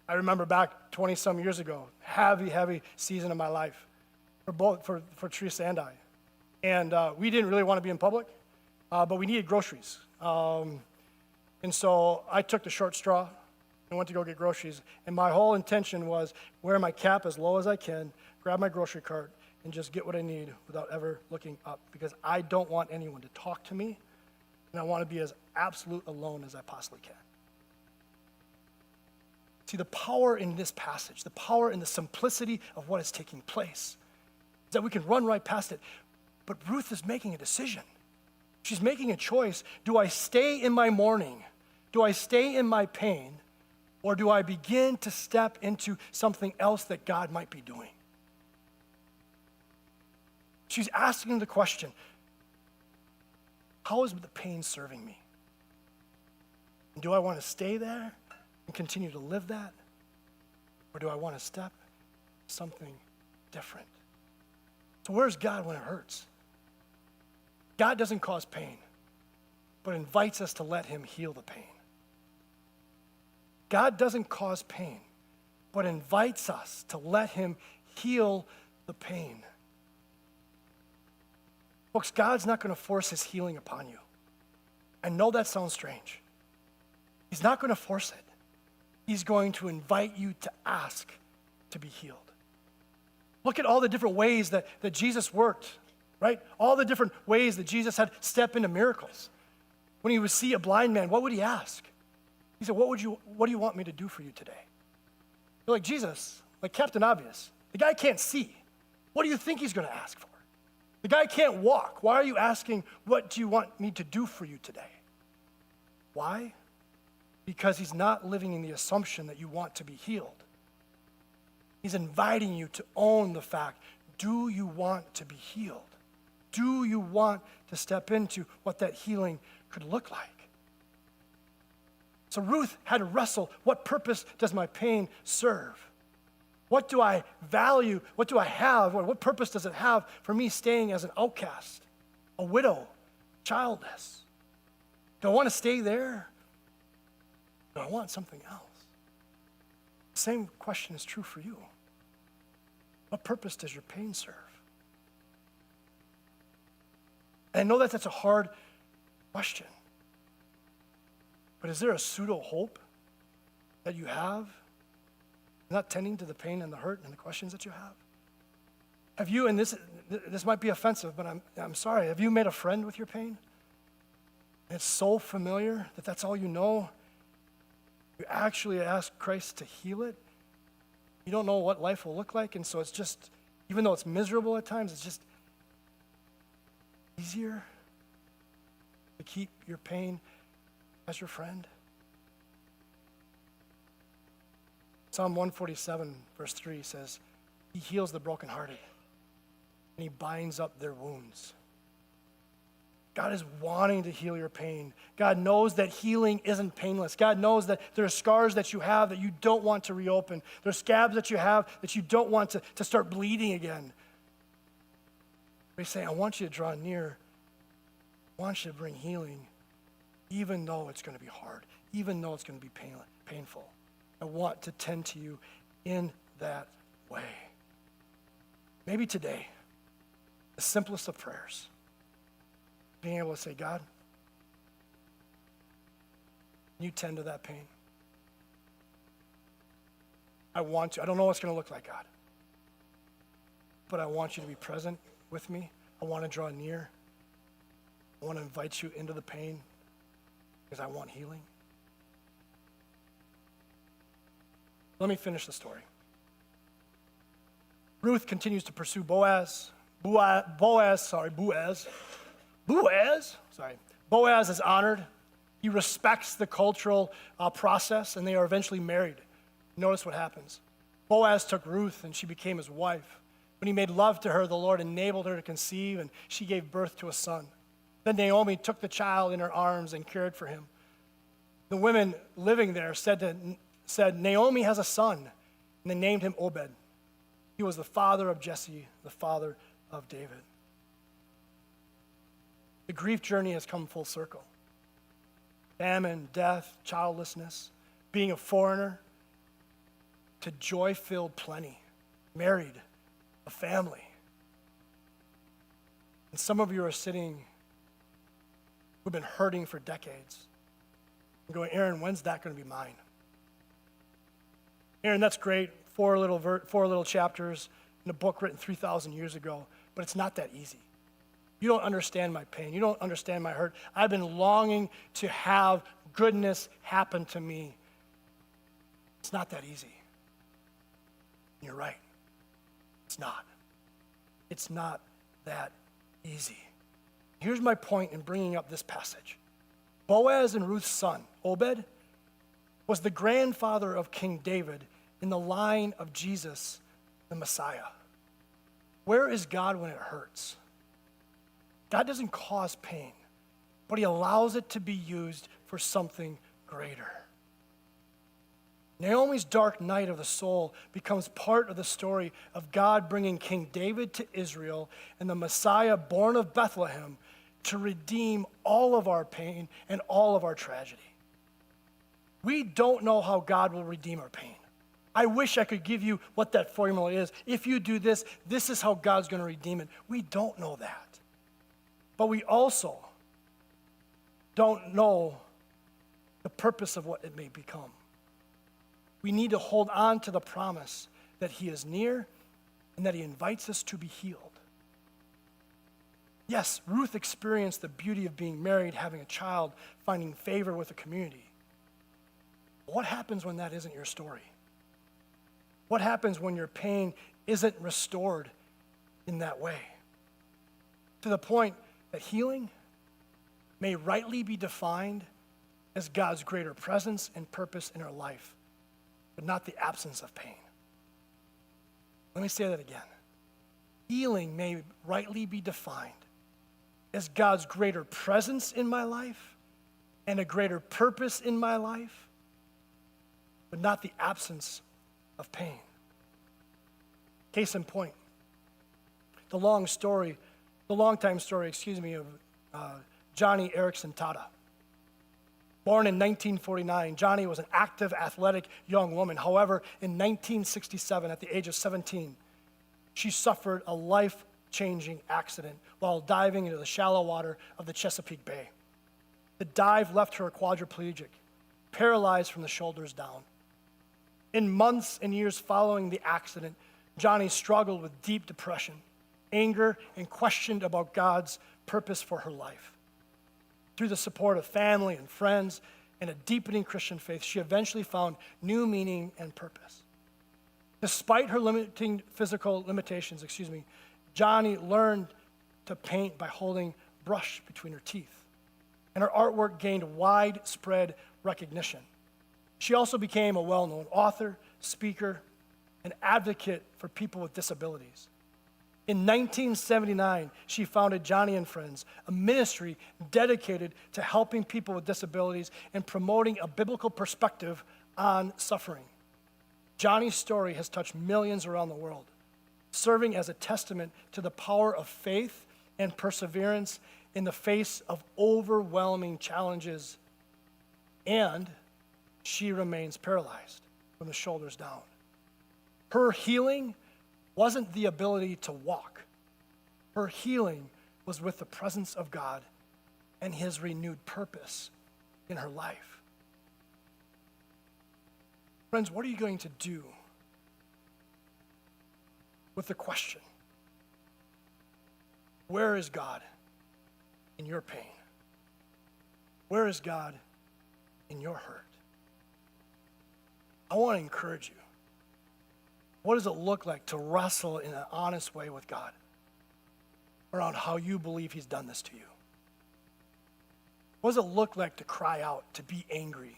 I remember back 20-some years ago, heavy season of my life for Teresa and I. And we didn't really want to be in public, but we needed groceries. And so I took the short straw and went to go get groceries. And my whole intention was wear my cap as low as I can, grab my grocery cart, and just get what I need without ever looking up, because I don't want anyone to talk to me, and I want to be as absolute alone as I possibly can. See, the power in this passage, the power in the simplicity of what is taking place, is that we can run right past it. But Ruth is making a decision. She's making a choice. Do I stay in my mourning? Do I stay in my pain? Or do I begin to step into something else that God might be doing? She's asking the question, how is the pain serving me? And do I want to stay there and continue to live that? Or do I want to step something different? So where's God when it hurts? God doesn't cause pain, but invites us to let him heal the pain. God doesn't cause pain, but invites us to let him heal the pain. Folks, God's not going to force his healing upon you. I know that sounds strange. He's not going to force it. He's going to invite you to ask to be healed. Look at all the different ways that Jesus worked, right? All the different ways that Jesus had step into miracles. When he would see a blind man, what would he ask? He said, what do you want me to do for you today? You're like, Jesus, like Captain Obvious. The guy can't see. What do you think he's going to ask for? The guy can't walk. Why are you asking, what do you want me to do for you today? Why? Because he's not living in the assumption that you want to be healed. He's inviting you to own the fact, do you want to be healed? Do you want to step into what that healing could look like? So Ruth had to wrestle, what purpose does my pain serve? What do I value? What do I have? What purpose does it have for me staying as an outcast, a widow, childless? Do I want to stay there? Do I want something else? The same question is true for you. What purpose does your pain serve? And I know that that's a hard question. But is there a pseudo hope that you have? Not tending to the pain and the hurt and the questions that you have? Have you, and this might be offensive, but I'm sorry, have you made a friend with your pain? And it's so familiar that that's all you know. You actually ask Christ to heal it. You don't know what life will look like, and so it's just, even though it's miserable at times, it's just easier to keep your pain as your friend. Psalm 147, verse 3 says, he heals the brokenhearted, and he binds up their wounds. God is wanting to heal your pain. God knows that healing isn't painless. God knows that there are scars that you have that you don't want to reopen. There are scabs that you have that you don't want to start bleeding again. But he's saying, I want you to draw near. I want you to bring healing, even though it's going to be hard, even though it's going to be painful. I want to tend to you in that way. Maybe today, the simplest of prayers, being able to say, God, you tend to that pain. I want to. I don't know what it's going to look like, God. But I want you to be present with me. I want to draw near. I want to invite you into the pain because I want healing. Let me finish the story. Ruth continues to pursue Boaz is honored. He respects the cultural process, and they are eventually married. Notice what happens. Boaz took Ruth, and she became his wife. When he made love to her, the Lord enabled her to conceive, and she gave birth to a son. Then Naomi took the child in her arms and cared for him. The women living there said, Naomi has a son, and they named him Obed. He was the father of Jesse, the father of David. The grief journey has come full circle. Famine, death, childlessness, being a foreigner, to joy-filled plenty, married, a family. And some of you are sitting who've been hurting for decades and going, Aaron, when's that going to be mine? Aaron, that's great, four little chapters in a book written 3,000 years ago, but it's not that easy. You don't understand my pain. You don't understand my hurt. I've been longing to have goodness happen to me. It's not that easy. And you're right. It's not. It's not that easy. Here's my point in bringing up this passage. Boaz and Ruth's son, Obed, was the grandfather of King David in the line of Jesus, the Messiah. Where is God when it hurts? God doesn't cause pain, but he allows it to be used for something greater. Naomi's dark night of the soul becomes part of the story of God bringing King David to Israel and the Messiah born of Bethlehem to redeem all of our pain and all of our tragedy. We don't know how God will redeem our pain. I wish I could give you what that formula is. If you do this, this is how God's going to redeem it. We don't know that. But we also don't know the purpose of what it may become. We need to hold on to the promise that he is near and that he invites us to be healed. Yes, Ruth experienced the beauty of being married, having a child, finding favor with the community. But what happens when that isn't your story? What happens when your pain isn't restored in that way? To the point that healing may rightly be defined as God's greater presence and purpose in our life, but not the absence of pain. Let me say that again. Healing may rightly be defined as God's greater presence in my life and a greater purpose in my life, but not the absence of pain. Case in point, the long time story of Johnny Erickson Tada. Born in 1949, Johnny was an active, athletic young woman. However, in 1967, at the age of 17, she suffered a life-changing accident while diving into the shallow water of the Chesapeake Bay. The dive left her quadriplegic, paralyzed from the shoulders down. In months and years following the accident, Johnny struggled with deep depression, anger, and questioned about God's purpose for her life. Through the support of family and friends and a deepening Christian faith, she eventually found new meaning and purpose. Despite her physical limitations, Johnny learned to paint by holding brush between her teeth, and her artwork gained widespread recognition. She also became a well-known author, speaker, and advocate for people with disabilities. In 1979, she founded Johnny and Friends, a ministry dedicated to helping people with disabilities and promoting a biblical perspective on suffering. Johnny's story has touched millions around the world, serving as a testament to the power of faith and perseverance in the face of overwhelming challenges. And she remains paralyzed from the shoulders down. Her healing wasn't the ability to walk. Her healing was with the presence of God and his renewed purpose in her life. Friends, what are you going to do with the question, where is God in your pain? Where is God in your hurt? I want to encourage you. What does it look like to wrestle in an honest way with God around how you believe he's done this to you? What does it look like to cry out, to be angry,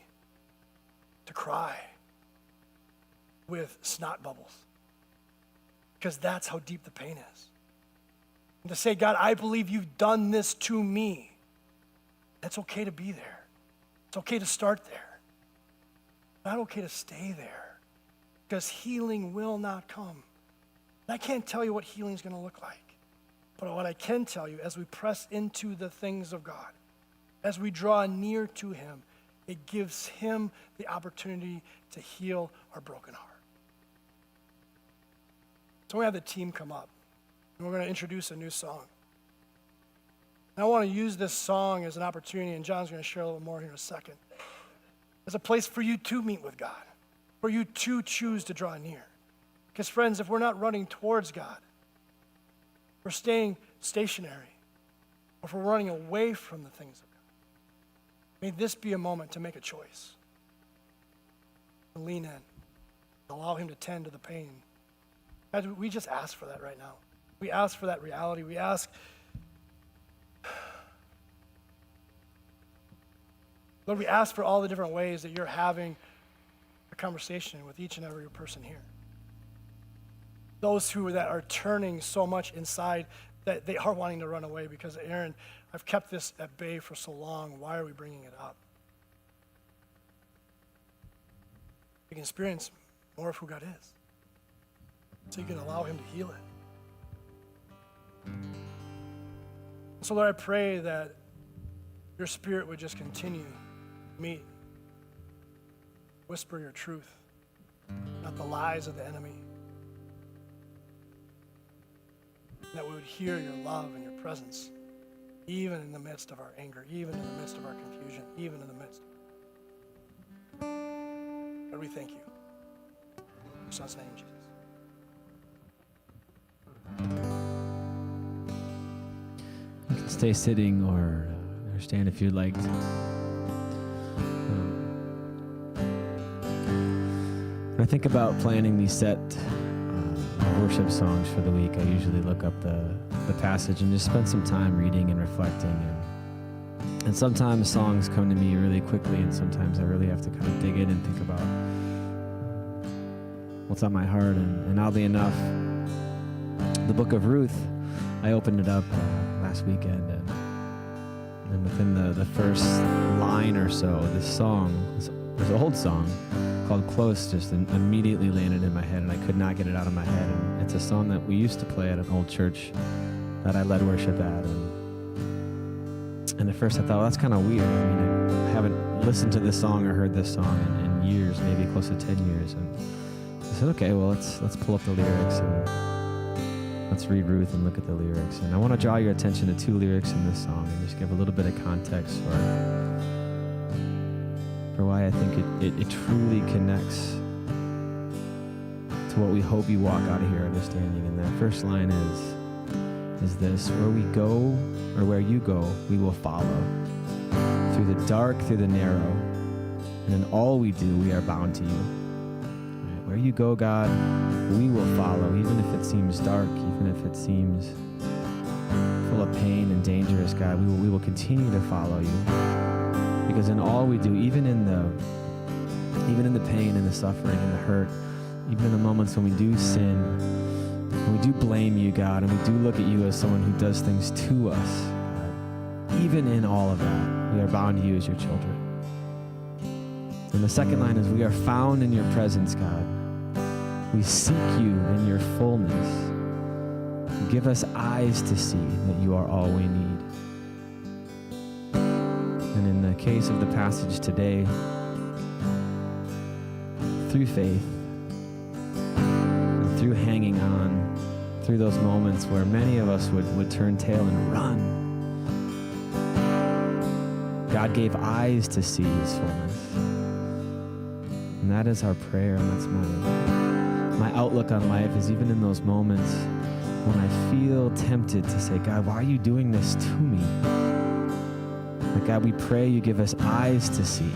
to cry with snot bubbles? Because that's how deep the pain is. And to say, God, I believe you've done this to me. It's okay to be there. It's okay to start there. Not okay to stay there. Because healing will not come. And I can't tell you what healing is going to look like. But what I can tell you, as we press into the things of God, as we draw near to him, it gives him the opportunity to heal our broken heart. So we have the team come up, and we're going to introduce a new song. And I want to use this song as an opportunity, and John's going to share a little more here in a second, as a place for you to meet with God, for you to choose to draw near. Because friends, if we're not running towards God, we're staying stationary, or if we're running away from the things of God, may this be a moment to make a choice, to lean in, allow him to tend to the pain. God, we just ask for that right now. We ask for that reality. We ask, Lord, we ask for all the different ways that you're having a conversation with each and every person here. Those that are turning so much inside that they are wanting to run away because, Aaron, I've kept this at bay for so long. Why are we bringing it up? You can experience more of who God is, so you can allow him to heal it. So, Lord, I pray that your Spirit would just continue to meet, whisper your truth, not the lies of the enemy. That we would hear your love and your presence, even in the midst of our anger, even in the midst of our confusion, even in the midst. Lord, we thank you. In your Son's name, Jesus. stay sitting or stand if you'd like to. When I think about planning these set worship songs for the week, I usually look up the passage and just spend some time reading and reflecting. And sometimes songs come to me really quickly, and sometimes I really have to kind of dig in and think about what's on my heart. And oddly enough, the book of Ruth, I opened it up last weekend, and within the first line or so, this song, this old song called Close, just immediately landed in my head, and I could not get it out of my head. And it's a song that we used to play at an old church that I led worship at. And at first I thought, well, that's kind of weird. I mean, I haven't listened to this song or heard this song in years, maybe close to 10 years. And I said, okay, well, let's pull up the lyrics and let's read Ruth and look at the lyrics. And I want to draw your attention to 2 lyrics in this song and just give a little bit of context for why I think it truly connects to what we hope you walk out of here understanding. And that first line is this: where we go, or where you go, we will follow. Through the dark, through the narrow, and in all we do, we are bound to you. Right? Where you go, God, we will follow, even if it seems dark, even if it seems full of pain and dangerous, God, we will continue to follow you. Because in all we do, even in the pain and the suffering and the hurt, even in the moments when we do sin, when we do blame you, God, and we do look at you as someone who does things to us, God, even in all of that, we are bound to you as your children. And the second line is, we are found in your presence, God. We seek you in your fullness. Give us eyes to see that you are all we need. And in the case of the passage today, through faith, and through hanging on, through those moments where many of us would turn tail and run, God gave eyes to see his fullness. And that is our prayer, and that's my outlook on life, is even in those moments when I feel tempted to say, God, why are you doing this to me? But God, we pray you give us eyes to see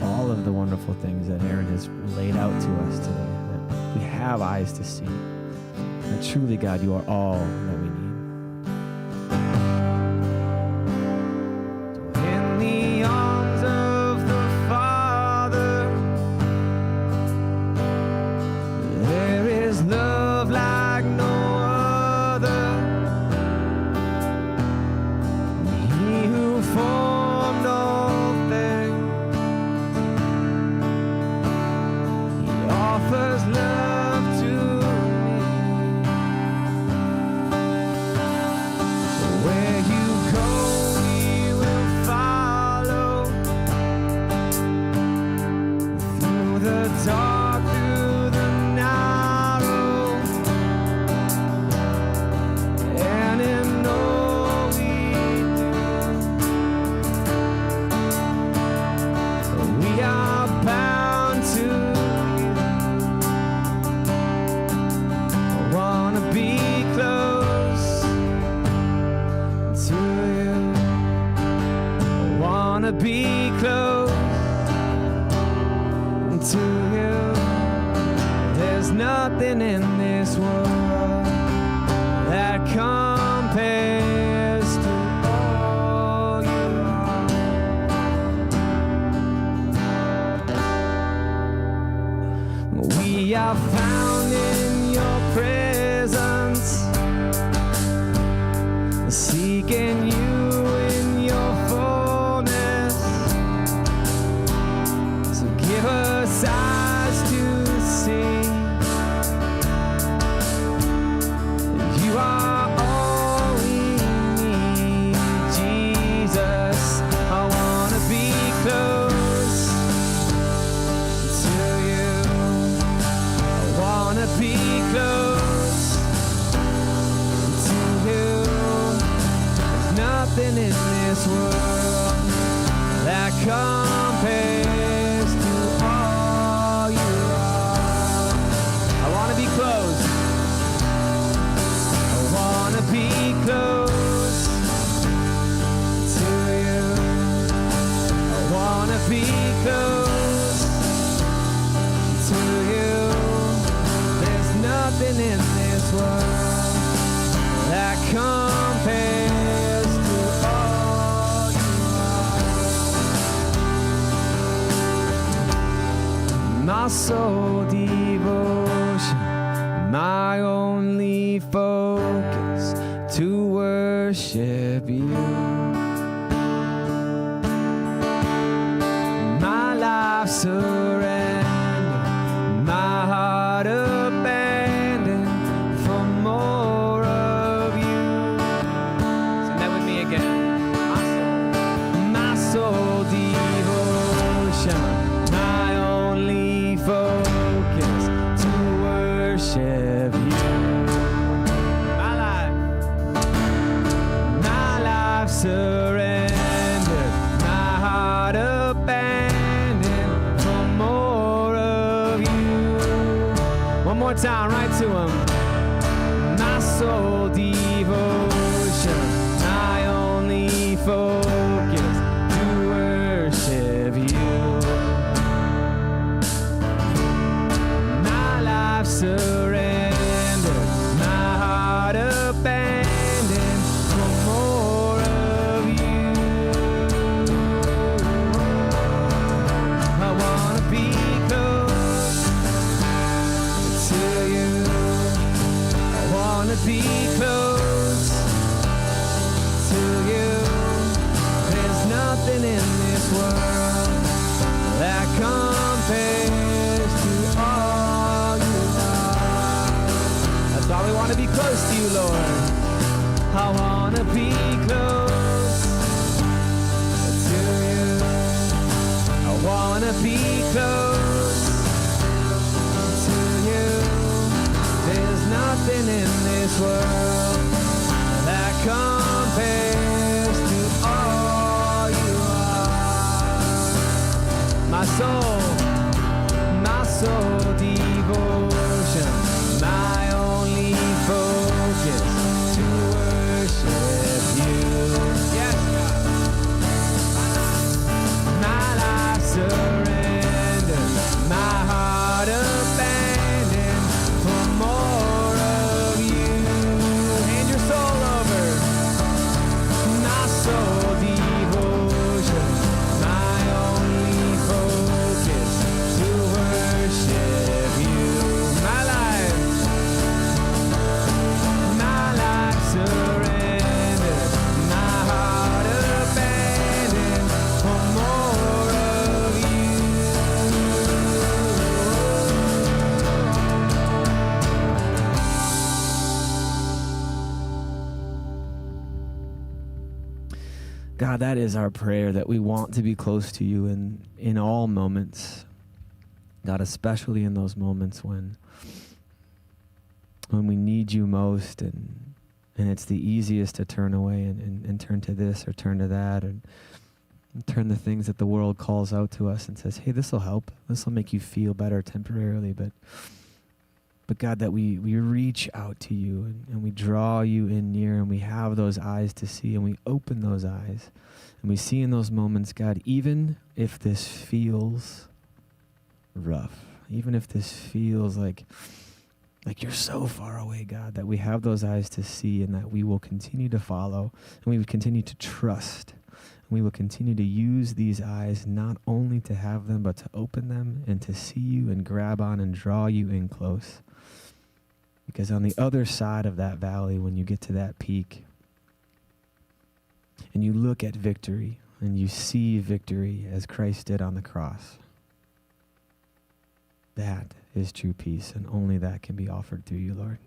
all of the wonderful things that Aaron has laid out to us today, that we have eyes to see. That truly, God, you are all that we need. In the arms of the Father, there is love like no other. He who formed all things, he offers love to me. Where you go, we will follow. Through the dark, through the narrow, and in all we do, we are bound to you. I wanna be close to you. I wanna be close to you. There's nothing in this world that compares to all you are. We are found in your presence, seeking you in your fullness. So give us eyes to see that you are all we need. Jesus, I wanna be close to you. I wanna be close to you. There's nothing in this world that compares to all you are. I wanna be close. I wanna be close be close to you. There's nothing in this world that compares to all you are. My sole devotion, my only focus, to worship you. My life surrender, my heart abandoned for more of you. Sing that with me again. My soul devotion, my only focus, to worship you. Surrendered, my heart abandoned for more of you. One more time, right to him. My sole devotion, my only focus, to worship you. My life surrendered, my heart abandoned for more of you. I wanna be close to you. I wanna be close to you. There's nothing in this world that compares to all you are. That's why we want to be close to you, Lord. I want to be close to you. I want to be close to you. There's nothing in this world that compares to all you are. My soul devotion, my only focus, to worship you. Yes, God. My life surrendered, my heart abandoned for more of you. Hand your soul over. My soul devotion, my only focus, to worship you. My life surrendered, my heart abandoned for more of you. God, that is our prayer, that we want to be close to you in all moments. God, especially in those moments when we need you most, and it's the easiest to turn away and turn to this or turn to that, and turn the things that the world calls out to us and says, hey, this will help. This will make you feel better temporarily. But God, that we reach out to you and we draw you in near, and we have those eyes to see, and we open those eyes and we see in those moments, God, even if this feels rough, even if this feels like you're so far away, God, that we have those eyes to see, and that we will continue to follow, and we will continue to trust, and we will continue to use these eyes not only to have them, but to open them and to see you and grab on and draw you in close. Because on the other side of that valley, when you get to that peak and you look at victory and you see victory as Christ did on the cross, that is true peace, and only that can be offered through you, Lord.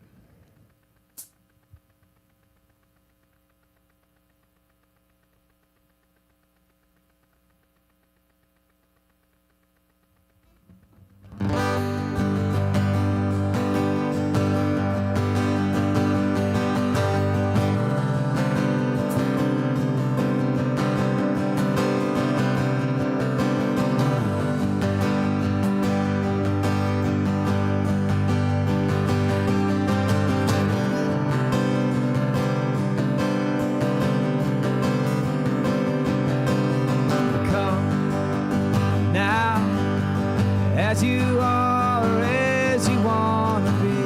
as you are or as you want to be.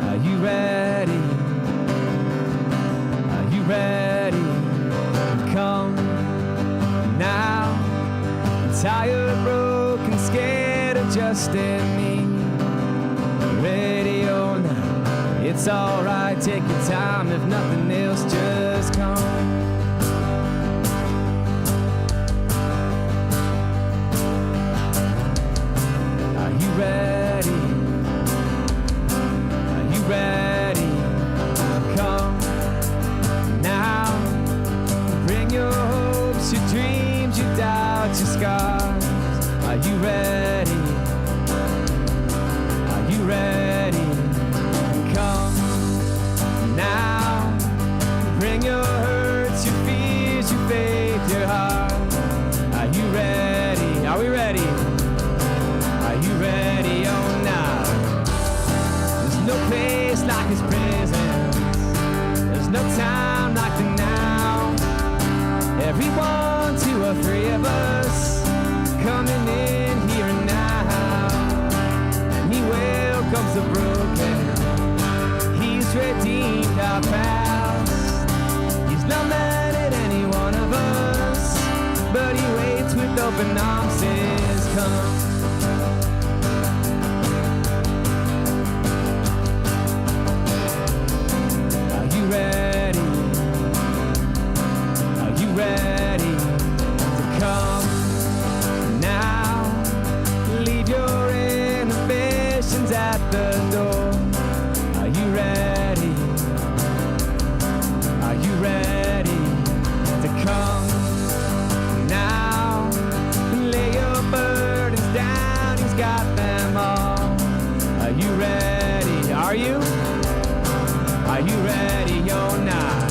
Are you ready? Are you ready? Come now. Tired, broken, scared, or just in me. Ready or not, it's alright, take your time. If nothing else, just come. Are you ready? Are you ready? Come now. Bring your hopes, your dreams, your doubts, your scars. Are you ready? Are you ready? Come now. Bring your hurts, your fears, your faith, your heart. Are you ready? Are we ready? Are you ready? Oh, now. There's no place like His presence. There's no time like the now. Every 1, 2, or 3 of us coming in here and now. And He welcomes the broken. He's redeemed our past. He's not mad at any one of us, but He waits with open arms, says, come. Are you ready? Are you ready to come now? Leave your inhibitions at the door. Are you ready? Are you ready to come now? Lay your burdens down, He's got them all. Are you ready? Are you? Are you ready? You're not.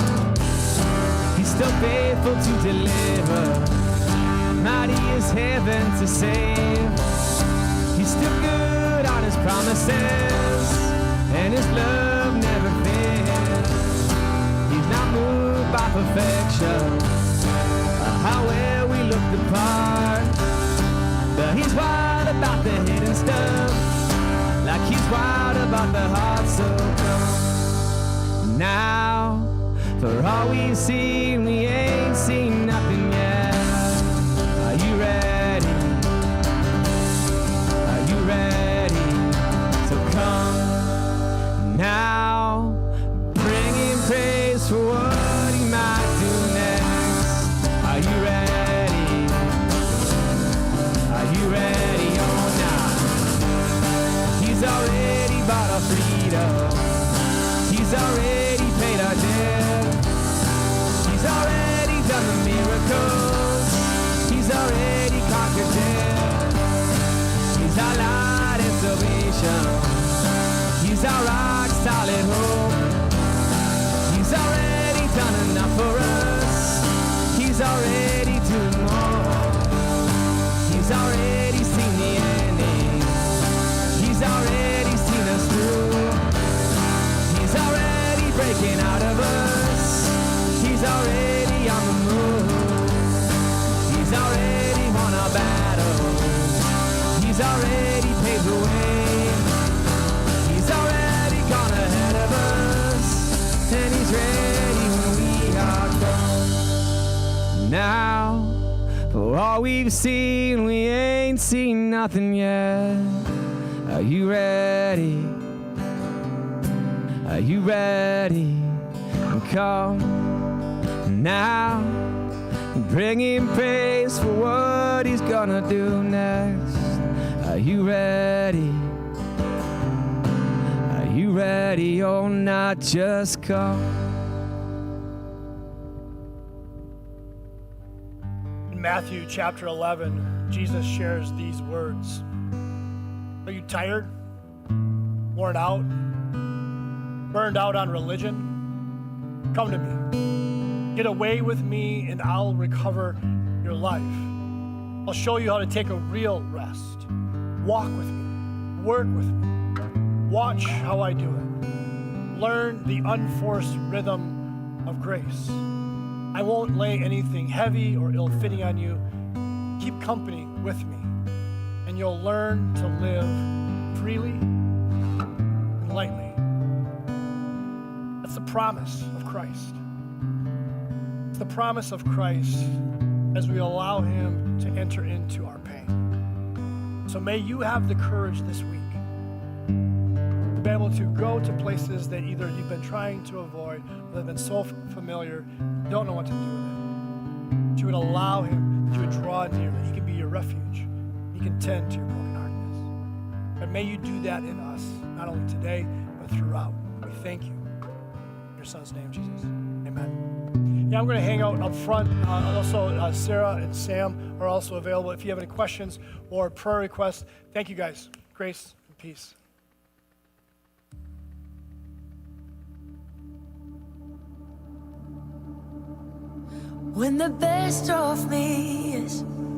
He's still faithful to deliver. Mighty is heaven to save. He's still good on His promises, and His love never fails. He's not moved by perfection, or how well we look the part, but He's wild about the hidden stuff, like He's wild about the heart. So come now. For all we've seen, we ain't seen nothing yet. Are you ready? Are you ready? So come now. Bring Him praise for what He might do next. Are you ready? Are you ready or not? He's already bought our freedom. He's already paid our debt. He's already done the miracles. He's already conquered death. He's our light and salvation. He's our rock solid hope. He's already done enough for us. He's already doing more. He's already seen the ending. He's already seen us through. He's already breaking out of us. He's already on the move. He's already won our battles. He's already paved the way. He's already gone ahead of us, and He's ready when we are gone. Now, for all we've seen, we ain't seen nothing yet. Are you ready? Are you ready? Come now. Bring Him praise for what He's gonna do next. Are you ready? Are you ready or not? Just come. In Matthew chapter 11, Jesus shares these words. Are you tired? Worn out? Burned out on religion? Come to me. Get away with me and I'll recover your life. I'll show you how to take a real rest. Walk with me. Work with me. Watch how I do it. Learn the unforced rhythm of grace. I won't lay anything heavy or ill-fitting on you. Keep company with me, and you'll learn to live freely and lightly. That's the promise of Christ. It's the promise of Christ as we allow him to enter into our pain. So may you have the courage this week to be able to go to places that either you've been trying to avoid or that have been so familiar, you don't know what to do with it. That you would allow him, that you would draw near, that he can be your refuge. He can tend to your brokenheartedness. And may you do that in us, not only today, but throughout. We thank you. In your son's name, Jesus. Amen. Yeah, I'm going to hang out up front. Also, Sarah and Sam are also available. If you have any questions or prayer requests, thank you guys. Grace and peace. When the best of me is